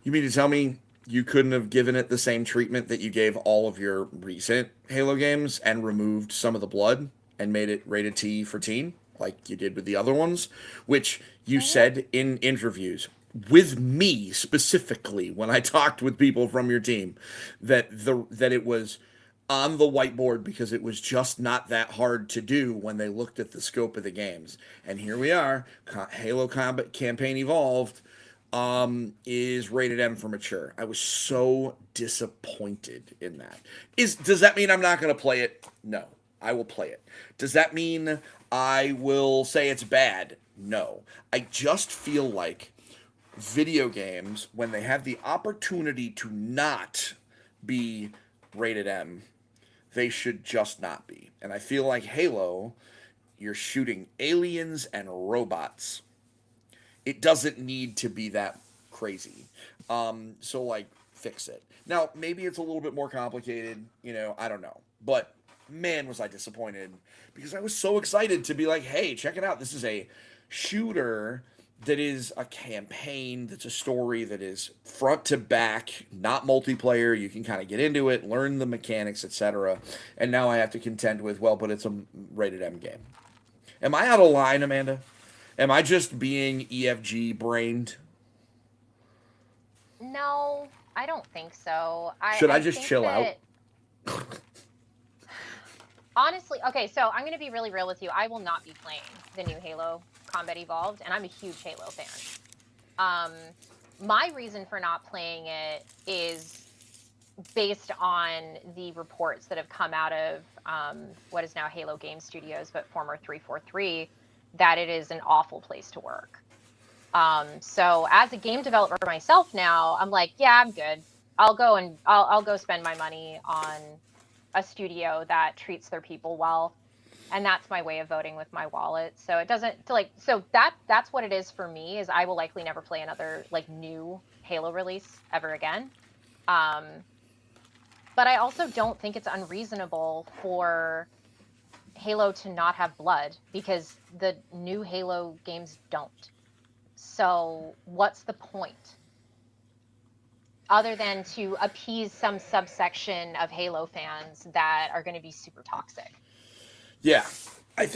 You mean to tell me you couldn't have given it the same treatment that you gave all of your recent Halo games and removed some of the blood and made it rated T for teen, like you did with the other ones, which you said in interviews with me specifically when I talked with people from your team that it was on the whiteboard because it was just not that hard to do when they looked at the scope of the games. And here we are, Halo Combat Campaign Evolved is rated M for mature. I was so disappointed in that. Does that mean I'm not going to play it? No, I will play it. Does that mean I will say it's bad? No. I just feel like video games, when they have the opportunity to not be rated M, they should just not be. And I feel like Halo, you're shooting aliens and robots. It doesn't need to be that crazy. So like fix it. Now, maybe it's a little bit more complicated, I don't know. But man, was I disappointed because I was so excited to be like, hey, check it out. This is a shooter that is a campaign, that's a story that is front to back, not multiplayer. You can kind of get into it, learn the mechanics, etc. And now I have to contend with, well, but it's a rated M game. Am I out of line, Amanda? Am I just being EFG brained? No, I don't think so. Should I just chill out? Honestly, okay, so I'm going to be really real with you. I will not be playing the new Halo Combat Evolved, and I'm a huge Halo fan. My reason for not playing it is based on the reports that have come out of what is now Halo Game Studios, but former 343, that it is an awful place to work. So as a game developer myself now, I'm like, yeah, I'm good. I'll go spend my money on a studio that treats their people well, and that's my way of voting with my wallet. So it doesn't that's what it is for me. Is I will likely never play another like new Halo release ever again. But I also don't think it's unreasonable for Halo to not have blood, because the new Halo games don't. So what's the point? Other than to appease some subsection of Halo fans that are going to be super toxic. Yeah, I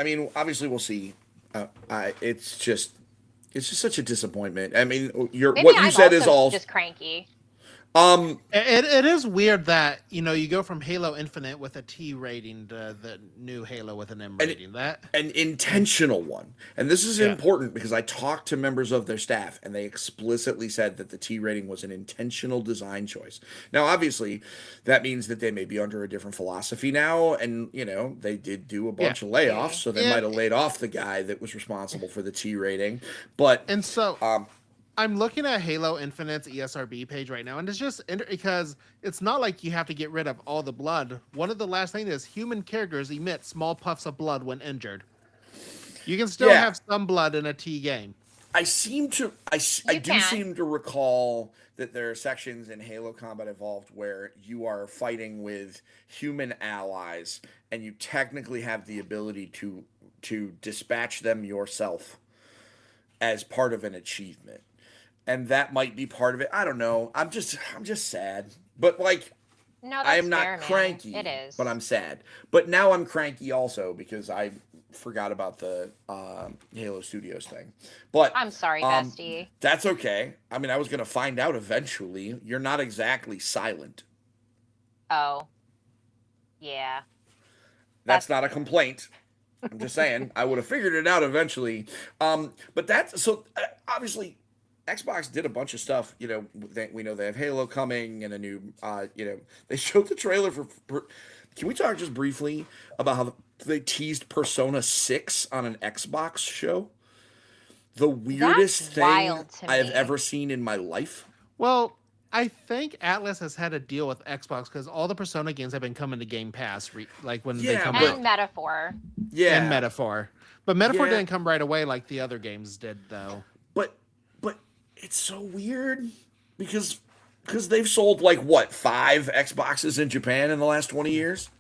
mean, obviously we'll see. It's just such a disappointment. I mean, what you said is all just cranky. It is weird that you go from Halo Infinite with a T rating to the new Halo with an M rating. An intentional one, and this is important because I talked to members of their staff and they explicitly said that the T rating was an intentional design choice. Now, obviously, that means that they may be under a different philosophy now, and they did do a bunch of layoffs, so they might have laid off the guy that was responsible for the T rating. But I'm looking at Halo Infinite's ESRB page right now, and it's just because it's not like you have to get rid of all the blood. One of the last things is human characters emit small puffs of blood when injured. You can still have some blood in a T game. I seem to recall that there are sections in Halo Combat Evolved where you are fighting with human allies, and you technically have the ability to dispatch them yourself as part of an achievement. And that might be part of it. I don't know. I'm just sad. But no, I am not cranky. Man. It is. But I'm sad. But now I'm cranky also because I forgot about the Halo Studios thing. But I'm sorry, bestie. That's okay. I mean, I was gonna find out eventually. You're not exactly silent. Oh. Yeah. That's not a complaint. I'm just saying I would have figured it out eventually. But that's so obviously Xbox did a bunch of stuff. We know they have Halo coming and a new. They showed the trailer for. Can we talk just briefly about how they teased Persona 6 on an Xbox show? The weirdest thing I have ever seen in my life. Well, I think Atlas has had a deal with Xbox because all the Persona games have been coming to Game Pass, like when they Yeah, come but- out. And Metaphor. Yeah, And Metaphor. But Metaphor Yeah. didn't come right away like the other games did, though. but it's so weird because they've sold like what 5 Xboxes in Japan in the last 20 years.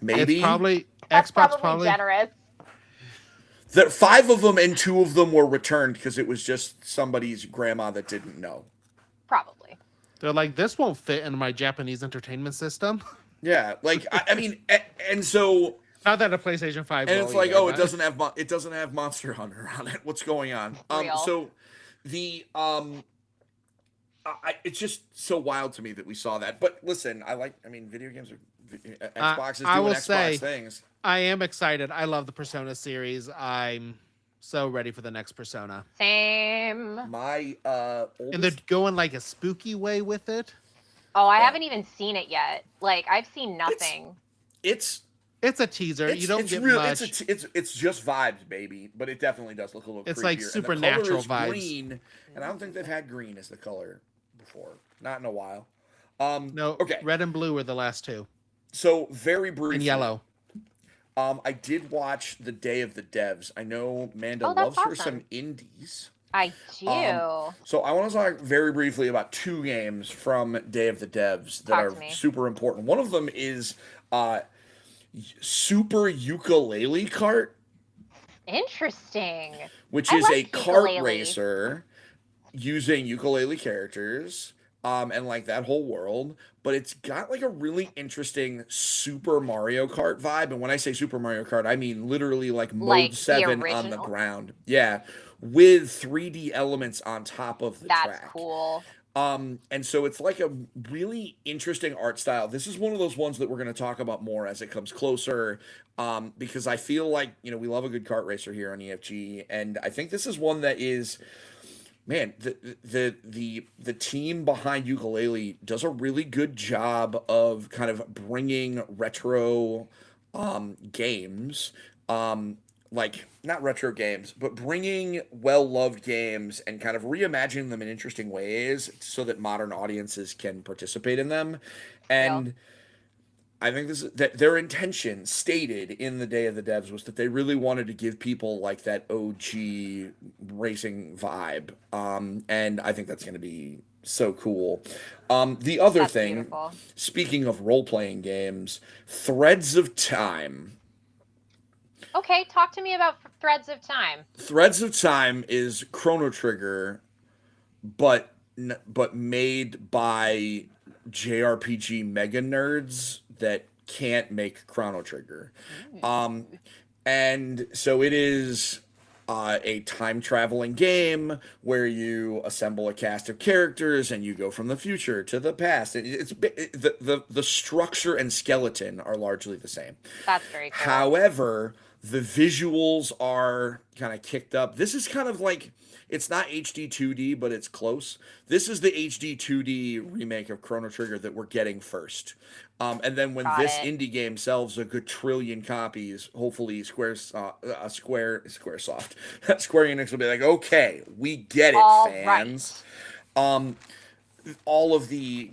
Maybe It's probably That's Xbox probably generous. that 5 of them and 2 of them were returned because it was just somebody's grandma that didn't know. Probably. They're like, this won't fit into my Japanese entertainment system. Yeah, like I mean, and so Not that a PlayStation 5 and will it's like, either, oh, but- it doesn't have Monster Hunter on it. What's going on? Real. So the it's just so wild to me that we saw that. But listen, I mean, video games are Xbox is I doing will Xbox say- things. I am excited. I love the Persona series. I'm so ready for the next Persona. Same. My And they're oldest, going like a spooky way with it. Oh, I Yeah. haven't even seen it yet. Like, I've seen nothing. it's It's a teaser. You don't it's get real. much. It's just vibes, baby. But it definitely does look a little. It's creepier. like And the supernatural color is vibes. Green, and I don't think they've had green as the color before. Not in a while. No, Okay. red and blue were the last two. So very briefly, And yellow. I did watch the Day of the Devs. I know Manda Oh, that's loves her awesome. some indies. I do. So I want to talk very briefly about 2 games from Day of the Devs that Talk are to me. super important. One of them is Super Ukulele Kart, Interesting. which I is a like kart ukulele. racer using ukulele characters, and like that whole world. But it's got like a really interesting Super Mario Kart vibe. And when I say Super Mario Kart, I mean literally like mode Like the 7 on the original? ground. Yeah, with 3D elements on top of the That's track. cool. And so it's like a really interesting art style. This is one of those ones that we're going to talk about more as it comes closer, because I feel like, you know, we love a good kart racer here on EFG, and I think this is one that is, man, the team behind Ukulele does a really good job of kind of bringing retro games, like not retro games, but bringing well-loved games and kind of reimagining them in interesting ways so that modern audiences can participate in them. And I think this is that their intention stated in the Day of the Devs was that they really wanted to give people like that OG racing vibe. And I think that's going to be so cool. The other That's thing, beautiful. speaking of role-playing games, Threads of Time. Okay, talk to me about Threads of Time. Threads of Time is Chrono Trigger, but made by JRPG mega nerds that can't make Chrono Trigger. And so it is a time traveling game where you assemble a cast of characters and you go from the future to the past. The structure and skeleton are largely the same. That's very cool. However, the visuals are kind of kicked up. This is kind of like, it's not HD 2D, but it's close. This is the HD 2D remake of Chrono Trigger that we're getting first. And then when Got this it. indie game sells a good trillion copies, hopefully Square Enix will be like, okay, we get it, All fans. All of the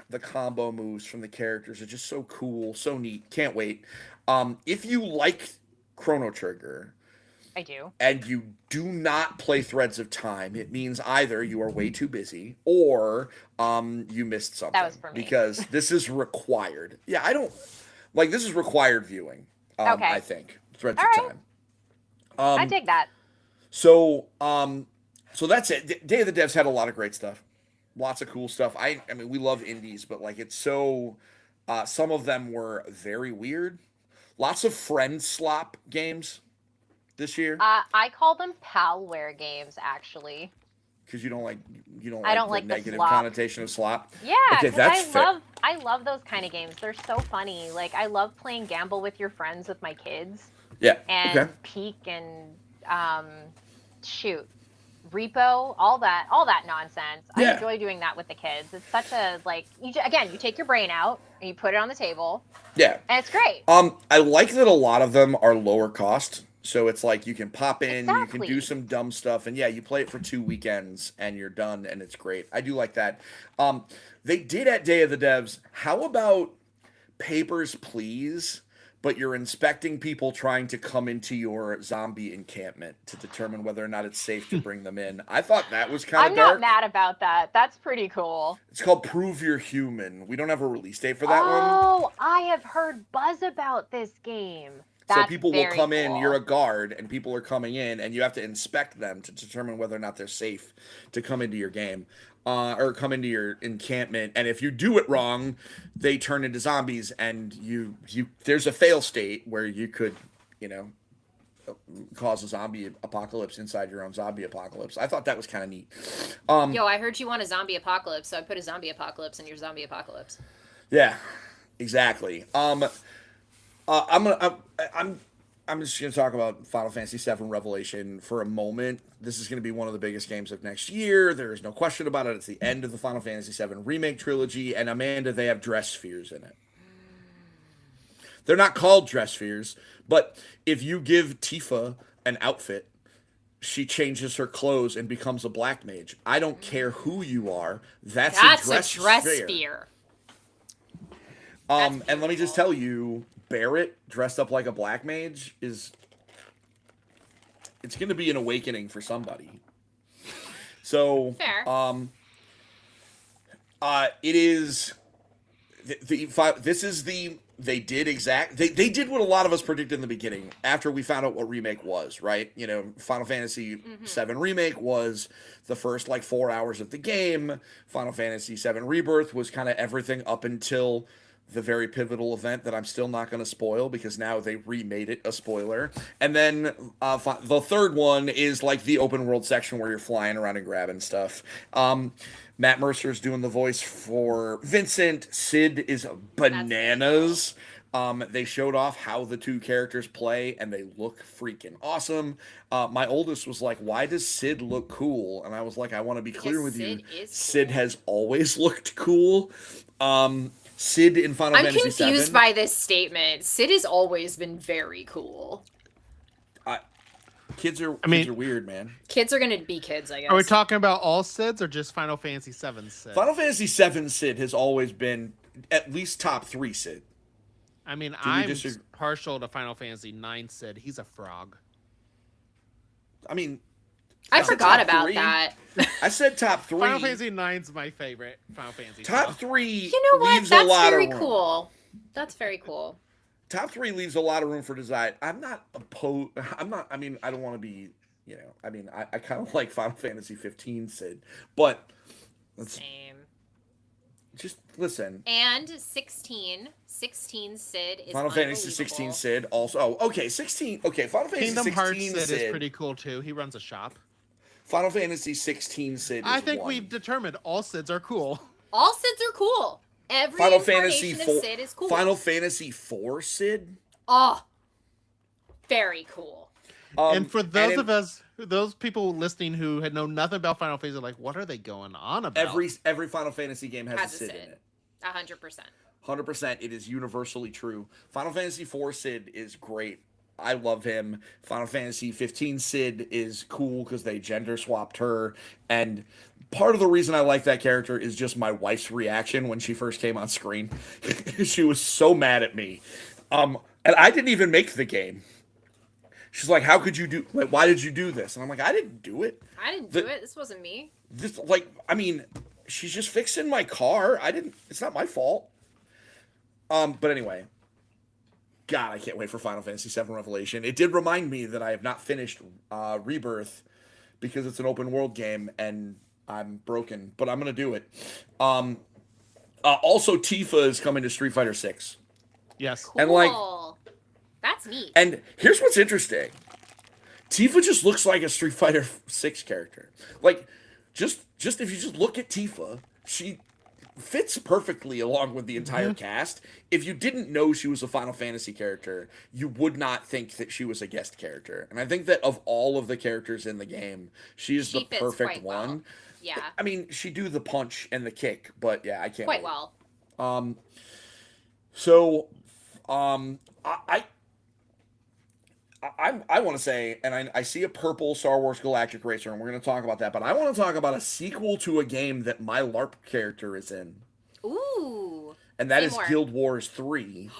the combo moves from the characters are just so cool, so neat. Can't wait. If you like Chrono Trigger I do. and you do not play Threads of Time, it means either you are way too busy or you missed something. was for me. Because this is required. Yeah, I don't like this is required viewing. Okay. I think Threads All of right. Time. I dig that. So that's it. Day of the Devs had a lot of great stuff. Lots of cool stuff. I mean, we love indies, but like it's so some of them were very weird. Lots of friend slop games this year I call them palware games, actually. because you don't like I don't the like the negative slop. connotation of slop. Yeah, Okay, 'cause that's fair. I love those kind of games. They're so funny. Like, I love playing Gamble with your friends with my kids, Yeah. and Okay. Peek and shoot, Repo, all that nonsense. I Yeah. enjoy doing that with the kids. It's such a like again, you take your brain out and you put it on the table, Yeah. and it's great. I like that a lot of them are lower cost So it's like you can pop in, you can do Exactly. some dumb stuff, and yeah, you play it for 2 weekends and you're done, and it's great. I do like that. Um, they did at Day of the Devs. How about Papers, Please? But you're inspecting people trying to come into your zombie encampment to determine whether or not it's safe to bring them in. I thought that was kind of I'm not dark. mad about that. That's pretty cool. It's called Prove You're Human. We don't have a release date for that one. Oh, I have heard buzz about this game. So That's people will very come in, you're a cool. guard, and people are coming in, and you have to inspect them to determine whether or not they're safe to come into your game, or come into your encampment. And if you do it wrong, they turn into zombies, and you there's a fail state where you could, you know, cause a zombie apocalypse inside your own zombie apocalypse. I thought that was kind of neat. Yo, I heard you want a zombie apocalypse, so I put a zombie apocalypse in your zombie apocalypse. Yeah, exactly. I'm just gonna talk about Final Fantasy VII Revelation for a moment. This is gonna be one of the biggest games of next year. There is no question about it. It's the end of the Final Fantasy VII remake trilogy, and Amanda, they have dress spheres in it. They're not called dress spheres, but if you give Tifa an outfit, she changes her clothes and becomes a black mage. I don't care who you are. That's That's a dress a dress sphere. sphere. And let me just tell you, Barrett dressed up like a black mage it's going to be an awakening for somebody. So, Fair. it is this is the they did what a lot of us predicted in the beginning after we found out what remake was, right? You know, Final Fantasy VII remake was the first like 4 hours of the game. Final Fantasy VII Rebirth was kind of everything up until the very pivotal event that I'm still not going to spoil because now they remade it a spoiler. And then the third one is like the open world section where you're flying around and grabbing stuff. Matt Mercer's doing the voice for Vincent. Sid is bananas. They showed off how the two characters play, and they look freaking awesome. My oldest was like, "Why does Sid look cool?" And I was like, "I want to be clear with you. Sid is Sid cool. has always looked cool." Sid in Final I'm Fantasy confused VII. by this statement. Sid has always been very cool. Kids are mean- kids are weird, man. Kids are gonna be kids, I guess. Are we talking about all Sids or just Final Fantasy VII Sid? Final Fantasy VII Sid has always been at least top 3 Sid. I mean, we I'm disagree? partial to Final Fantasy IX Sid. He's a frog. I mean, I Top forgot three. about that. I said top 3. Final Fantasy IX's my favorite Final Fantasy. Top so. 3 You know what? leaves a That's lot very of room. cool. That's very cool. Top 3 leaves a lot of room for design. I'm not opposed. I mean, I don't want to be. You know, I mean, I kind of like Final Fantasy 15 Sid, but let's Same. just listen. And 16 Sid is Final Fantasy 16 unbelievable. Sid also. Oh, okay, 16. Okay, Final Fantasy Kingdom 16 Hearts Sid Sid. is pretty cool too. He runs a shop. Final Fantasy 16 Sid. I is think one. we've determined all Sids are cool. All Sids are cool. Every Final Fantasy incarnation 4. of Sid is cool. Final Fantasy 4 Sid. Oh, very cool. And for those in of us, those people listening who had known nothing about Final Fantasy, are like, what are they going on about? every Final Fantasy game has a Sid in it. 100%. 100%. It is universally true. Final Fantasy 4 Sid is great. I love him. Final Fantasy 15 Sid is cool because they gender swapped her. And part of the reason I like that character is just my wife's reaction when she first came on screen. She was so mad at me. And I didn't even make the game. She's like, "How could you do? Like, why did you do this?" And I'm like, "I didn't do it. I didn't do it. This wasn't me. This, like, I mean, she's just fixing my car. I didn't. It's not my fault." But anyway, God, I can't wait for Final Fantasy VII Revelation. It did remind me that I have not finished Rebirth because it's an open world game and I'm broken, but I'm gonna do it. Also, Tifa is coming to Street Fighter 6. Yes. Cool. And, like- That's neat. And here's what's interesting. Tifa just looks like a Street Fighter 6 character. Like, just if you just look at Tifa, she fits perfectly along with the entire cast. If you didn't know she was a Final Fantasy character, you would not think that she was a guest character. And I think that of all of the characters in the game, she is She the fits perfect quite well. one. Yeah, I mean, she do the punch and the kick, but yeah, I can't quite wait. well. So, I I want to say, and I see a purple Star Wars Galactic Racer, and we're going to talk about that. But I want to talk about a sequel to a game that my LARP character is in, Ooh. and that Say is more. Guild Wars 3.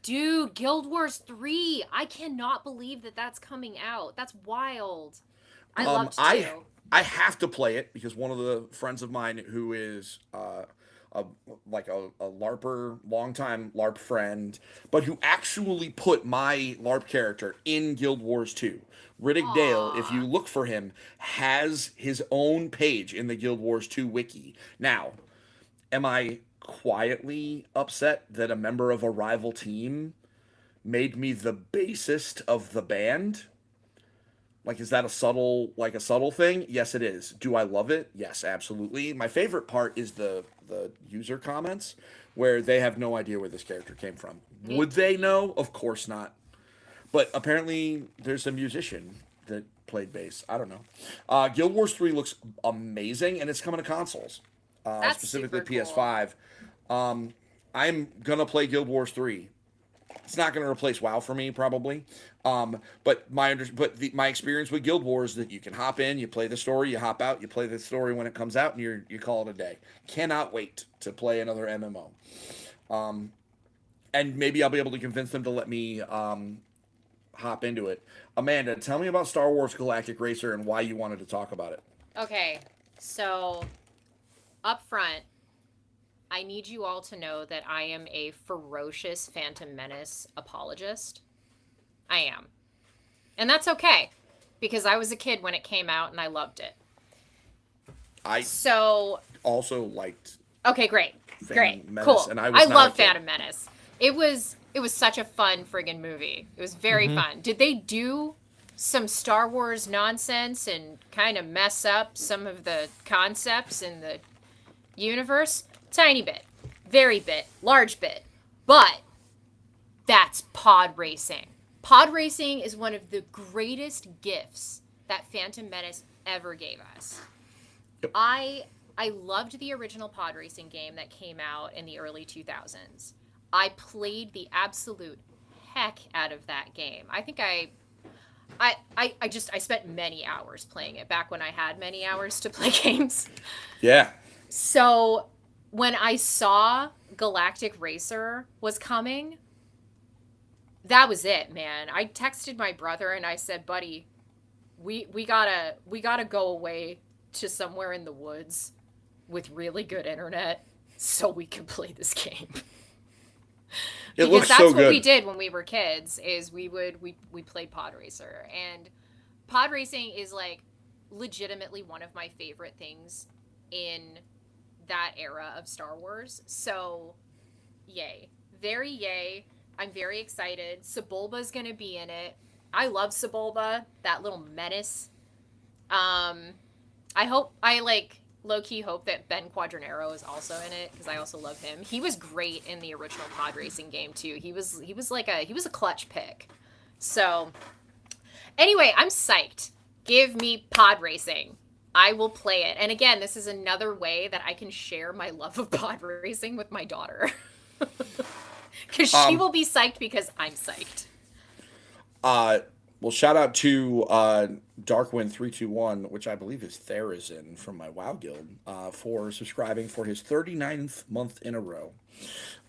Dude, Guild Wars 3. I cannot believe that that's coming out. That's wild. I loved I 2. I have to play it because one of the friends of mine who is a like a LARPer, longtime LARP friend, but who actually put my LARP character in Guild Wars 2. Riddick Dale, if you Aw. look for him, has his own page in the Guild Wars 2 wiki. Now, am I quietly upset that a member of a rival team made me the bassist of the band? Like, is that a subtle thing? Yes, it is. Do I love it? Yes, absolutely. My favorite part is the user comments where they have no idea where this character came from. Me- Would they know? Of course not. But apparently, there's a musician that played bass. I don't know. Guild Wars 3 looks amazing, and it's coming to consoles, That's specifically super cool. PS5. I'm gonna play Guild Wars 3. It's not going to replace WoW for me, probably. But my experience with Guild Wars is that you can hop in, you play the story, you hop out, you play the story when it comes out, and you call it a day. Cannot wait to play another MMO. And maybe I'll be able to convince them to let me hop into it. Amanda, tell me about Star Wars Galactic Racer and why you wanted to talk about it. Okay, so up front, I need you all to know that I am a ferocious Phantom Menace apologist. I am. And that's okay, because I was a kid when it came out and I loved it. I So, also liked okay, great. Phantom Great. Menace, Cool. and I was I not love a kid. Phantom Menace. It was such a fun friggin' movie. It was very fun. Did they do some Star Wars nonsense and kind of mess up some of the concepts in the universe? Tiny bit. Very bit. Large bit. But that's pod racing. Pod racing is one of the greatest gifts that Phantom Menace ever gave us. Yep. I loved the original pod racing game that came out in the early 2000s. I played the absolute heck out of that game. I think I spent many hours playing it back when I had many hours to play games. Yeah. So when I saw Galactic Racer was coming, that was it, man. I texted my brother and I said, "Buddy, we gotta go away to somewhere in the woods with really good internet so we can play this game." It Because looks that's so what good. we did when we were kids is we played Pod Racer, and pod racing is like legitimately one of my favorite things in that era of Star Wars. So yay. Very yay. I'm very excited. Sebulba's gonna be in it. I love Sebulba, that little menace. I low-key hope that Ben Quadranero is also in it because I also love him. He was great in the original pod racing game too. He was a clutch pick. So anyway, I'm psyched. Give me pod racing. I will play it. And again, this is another way that I can share my love of pod racing with my daughter. Because she will be psyched because I'm psyched. Well, shout out to Darkwind321, which I believe is Therizin from my WoW guild, for subscribing for his 39th month in a row.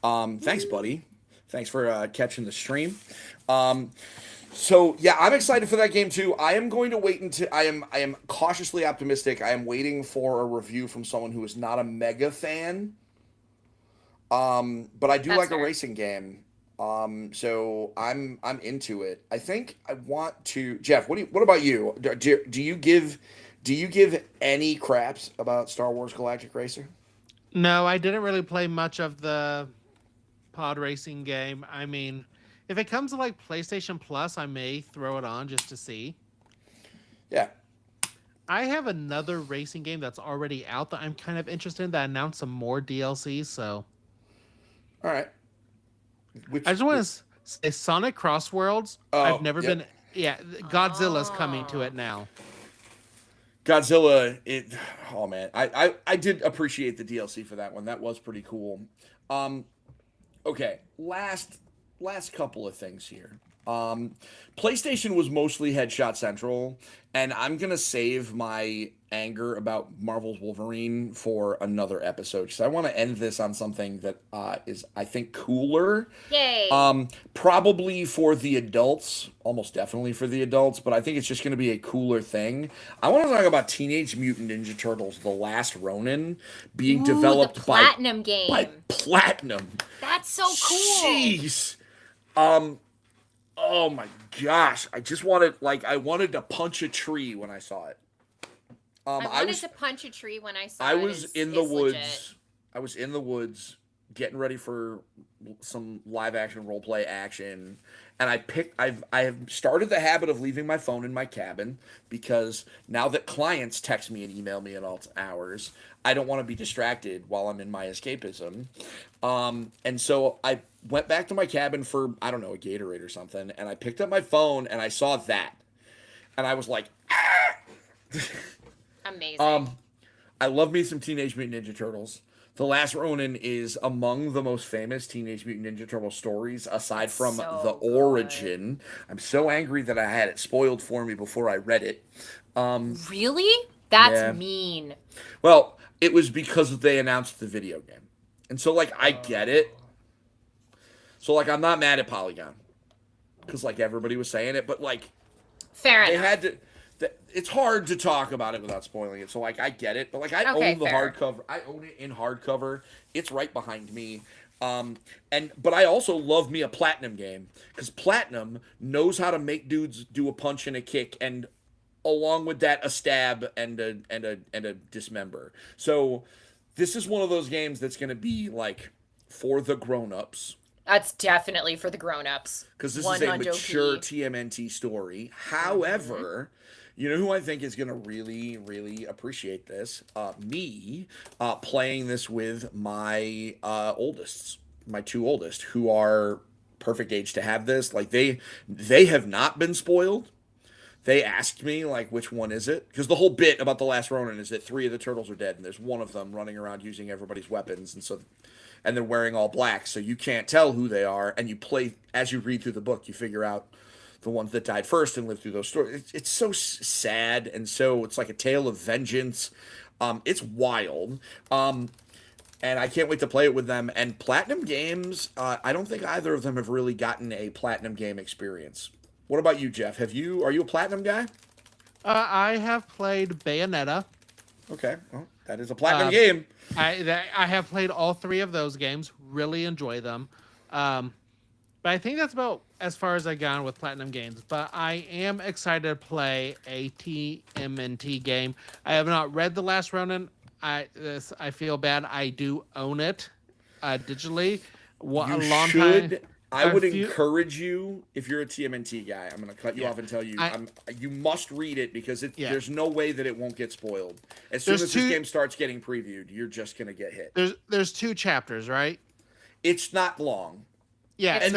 Thanks, buddy. Thanks for catching the stream. So yeah, I'm excited for that game too. I am going to wait until I am cautiously optimistic. I am waiting for a review from someone who is not a mega fan. But I do That's like fair. a racing game. So I'm into it. I think I want to. Jeff, what about you? Do you give any craps about Star Wars Galactic Racer? No, I didn't really play much of the pod racing game. I mean, if it comes to like PlayStation Plus, I may throw it on just to see. Yeah. I have another racing game that's already out that I'm kind of interested in that announced some more DLC, so All right. I just want to say Sonic Crossworlds. Oh, I've never yep. been. Yeah, Godzilla's coming to it now. Godzilla. Oh man, I did appreciate the DLC for that one. That was pretty cool. Okay, last couple of things here. PlayStation was mostly Headshot Central, and I'm gonna save my anger about Marvel's Wolverine for another episode because I want to end this on something that is, I think, cooler. Yay. Probably for the adults, almost definitely for the adults, but I think it's just going to be a cooler thing. I want to talk about Teenage Mutant Ninja Turtles: The Last Ronin being Ooh, developed the Platinum game. by Platinum. That's so cool. Jeez. Oh my gosh. I just wanted I wanted to punch a tree when I saw it. I wanted to punch a tree when I saw I it. was in the woods. I was in the woods getting ready for some live action role play action, and I have started the habit of leaving my phone in my cabin because now that clients text me and email me at all hours, I don't want to be distracted while I'm in my escapism. And so I went back to my cabin for, I don't know, a Gatorade or something, and I picked up my phone and I saw that, and I was like, ah! Amazing. I love me some Teenage Mutant Ninja Turtles. The Last Ronin is among the most famous Teenage Mutant Ninja Turtle stories, aside from So the good. origin. I'm so angry that I had it spoiled for me before I read it. Really? That's yeah. mean. Well, it was because they announced the video game. And so, I get it. So, I'm not mad at Polygon. Because, everybody was saying it. But, Fair they enough. had to... It's hard to talk about it without spoiling it. So, I get it. But, I Okay, own the fair. hardcover. I own it in hardcover. It's right behind me. But I also love me a Platinum game. Because Platinum knows how to make dudes do a punch and a kick. And along with that, a stab and a dismember. So... this is one of those games that's going to be for the grown-ups. That's definitely for the grown-ups. Because this is a mature TMNT story. However, you know who I think is going to really, really appreciate this? Me playing this with my oldest, my two oldest, who are perfect age to have this. They have not been spoiled. They asked me, which one is it? Because the whole bit about The Last Ronin is that 3 of the turtles are dead, and there's one of them running around using everybody's weapons, and they're wearing all black, so you can't tell who they are, and you play, as you read through the book, you figure out the ones that died first and lived through those stories. It's so sad, and so it's like a tale of vengeance. It's wild. And I can't wait to play it with them. And Platinum Games, I don't think either of them have really gotten a Platinum game experience. What about you, Jeff? Are you a Platinum guy? I have played Bayonetta. Okay, well, that is a Platinum game. I have played all 3 of those games. Really enjoy them. But I think that's about as far as I've gone with Platinum games. But I am excited to play a TMNT game. I have not read The Last Ronin. I feel bad. I do own it digitally. I would encourage you, if you're a TMNT guy, I'm going to cut you off and tell you, you must read it because there's no way that it won't get spoiled. As soon as this game starts getting previewed, you're just going to get hit. There's 2 chapters, right? It's not long. Yeah, and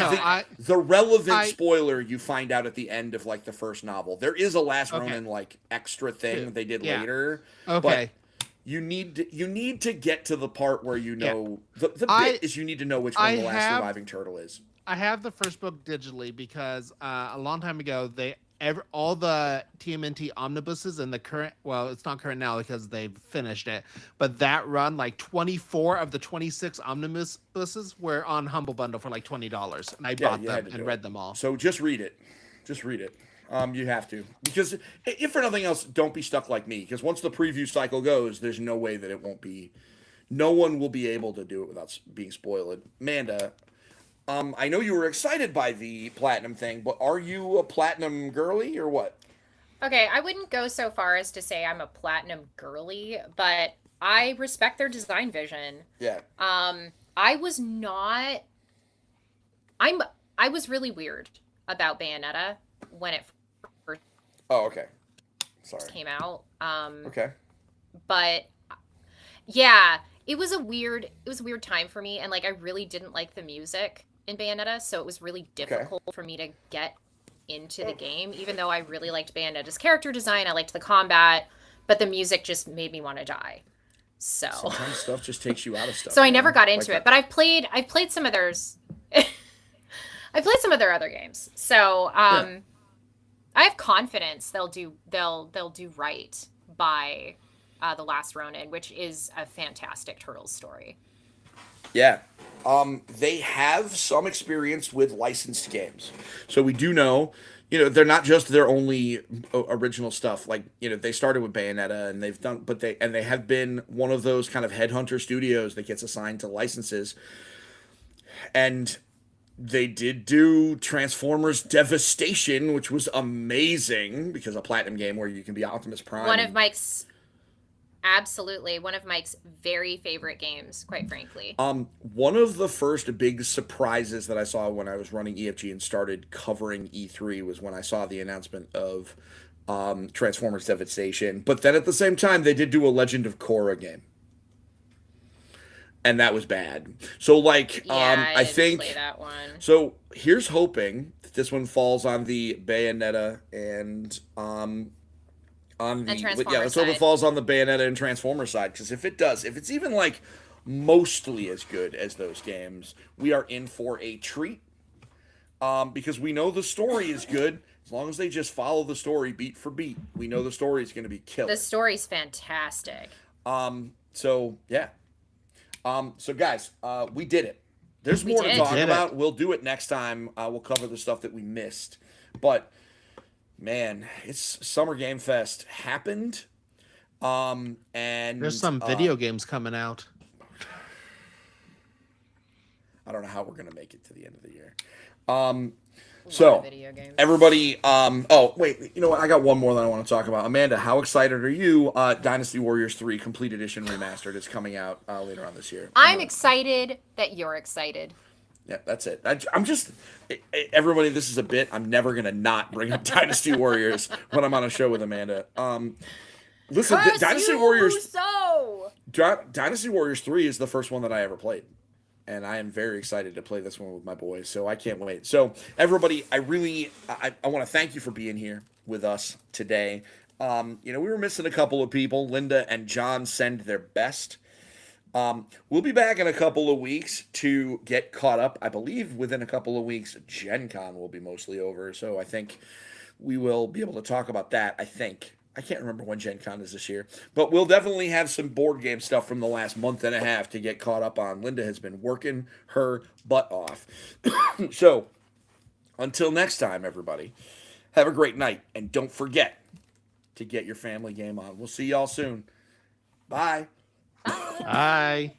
the relevant spoiler you find out at the end of the first novel. There is a Last Ronin extra thing they did later. Okay. But you need to get to the part where you know the bit is you need to know which one the last surviving turtle is. I have the first book digitally because a long time ago all the TMNT omnibuses in the current, well, it's not current now because they've finished it, but that run 24 of the 26 omnibuses were on Humble Bundle for $20, and I bought them and read them all. So just read it. You have to, because if for nothing else, don't be stuck like me. Because once the preview cycle goes, there's no way that it won't be. No one will be able to do it without being spoiled. Amanda, I know you were excited by the Platinum thing, but are you a Platinum girly or what? Okay, I wouldn't go so far as to say I'm a Platinum girly, but I respect their design vision. Yeah. I was not. I was really weird about Bayonetta when it first okay. Sorry. Came out. Okay. But yeah, it was a weird time for me, and I really didn't like the music in Bayonetta, so it was really difficult for me to get into the game, even though I really liked Bayonetta's character design. I liked the combat, but the music just made me want to die. So sometimes stuff just takes you out of stuff. So I never got into it, but I've played some of theirs. I've played some of their other games, so I have confidence they'll do right by The Last Ronin, which is a fantastic Turtles story. Yeah. They have some experience with licensed games. So we do know, they're not just their only original stuff. Like, they started with Bayonetta and they have been one of those kind of headhunter studios that gets assigned to licenses. And they did do Transformers Devastation, which was amazing because a Platinum game where you can be Optimus Prime. One of Mike's very favorite games, quite frankly. One of the first big surprises that I saw when I was running EFG and started covering E3 was when I saw the announcement of Transformers Devastation. But then at the same time, they did do a Legend of Korra game. And that was bad. So, like, I think play that one. So here's hoping that this one falls on the Bayonetta and let's hope it falls on the Bayonetta and Transformer side. Because if it does, if it's even like mostly as good as those games, we are in for a treat. Because we know the story is good. As long as they just follow the story beat for beat, we know the story is going to be killer. The story's fantastic. So yeah. So guys, we did it. There's more to talk about. We'll do it next time. We'll cover the stuff that we missed. But man, it's Summer Game Fest happened. And there's some video games coming out. I don't know how we're gonna make it to the end of the year. So everybody, oh wait, you know what? I got one more that I want to talk about. Amanda, how excited are you? Dynasty Warriors 3 Complete Edition Remastered is coming out later on this year. I'm excited that you're excited. Yeah, that's it. I'm just, everybody, this is a bit. I'm never going to not bring up Dynasty Warriors when I'm on a show with Amanda. Listen, Dynasty Warriors 3 is the first one that I ever played. And I am very excited to play this one with my boys, so I can't wait. So, everybody, I want to thank you for being here with us today. We were missing a couple of people. Linda and John send their best. We'll be back in a couple of weeks to get caught up. I believe within a couple of weeks, Gen Con will be mostly over, so I think we will be able to talk about that, I can't remember when Gen Con is this year, but we'll definitely have some board game stuff from the last month and a half to get caught up on. Linda has been working her butt off. So, until next time, everybody, have a great night, and don't forget to get your family game on. We'll see y'all soon. Bye. Bye.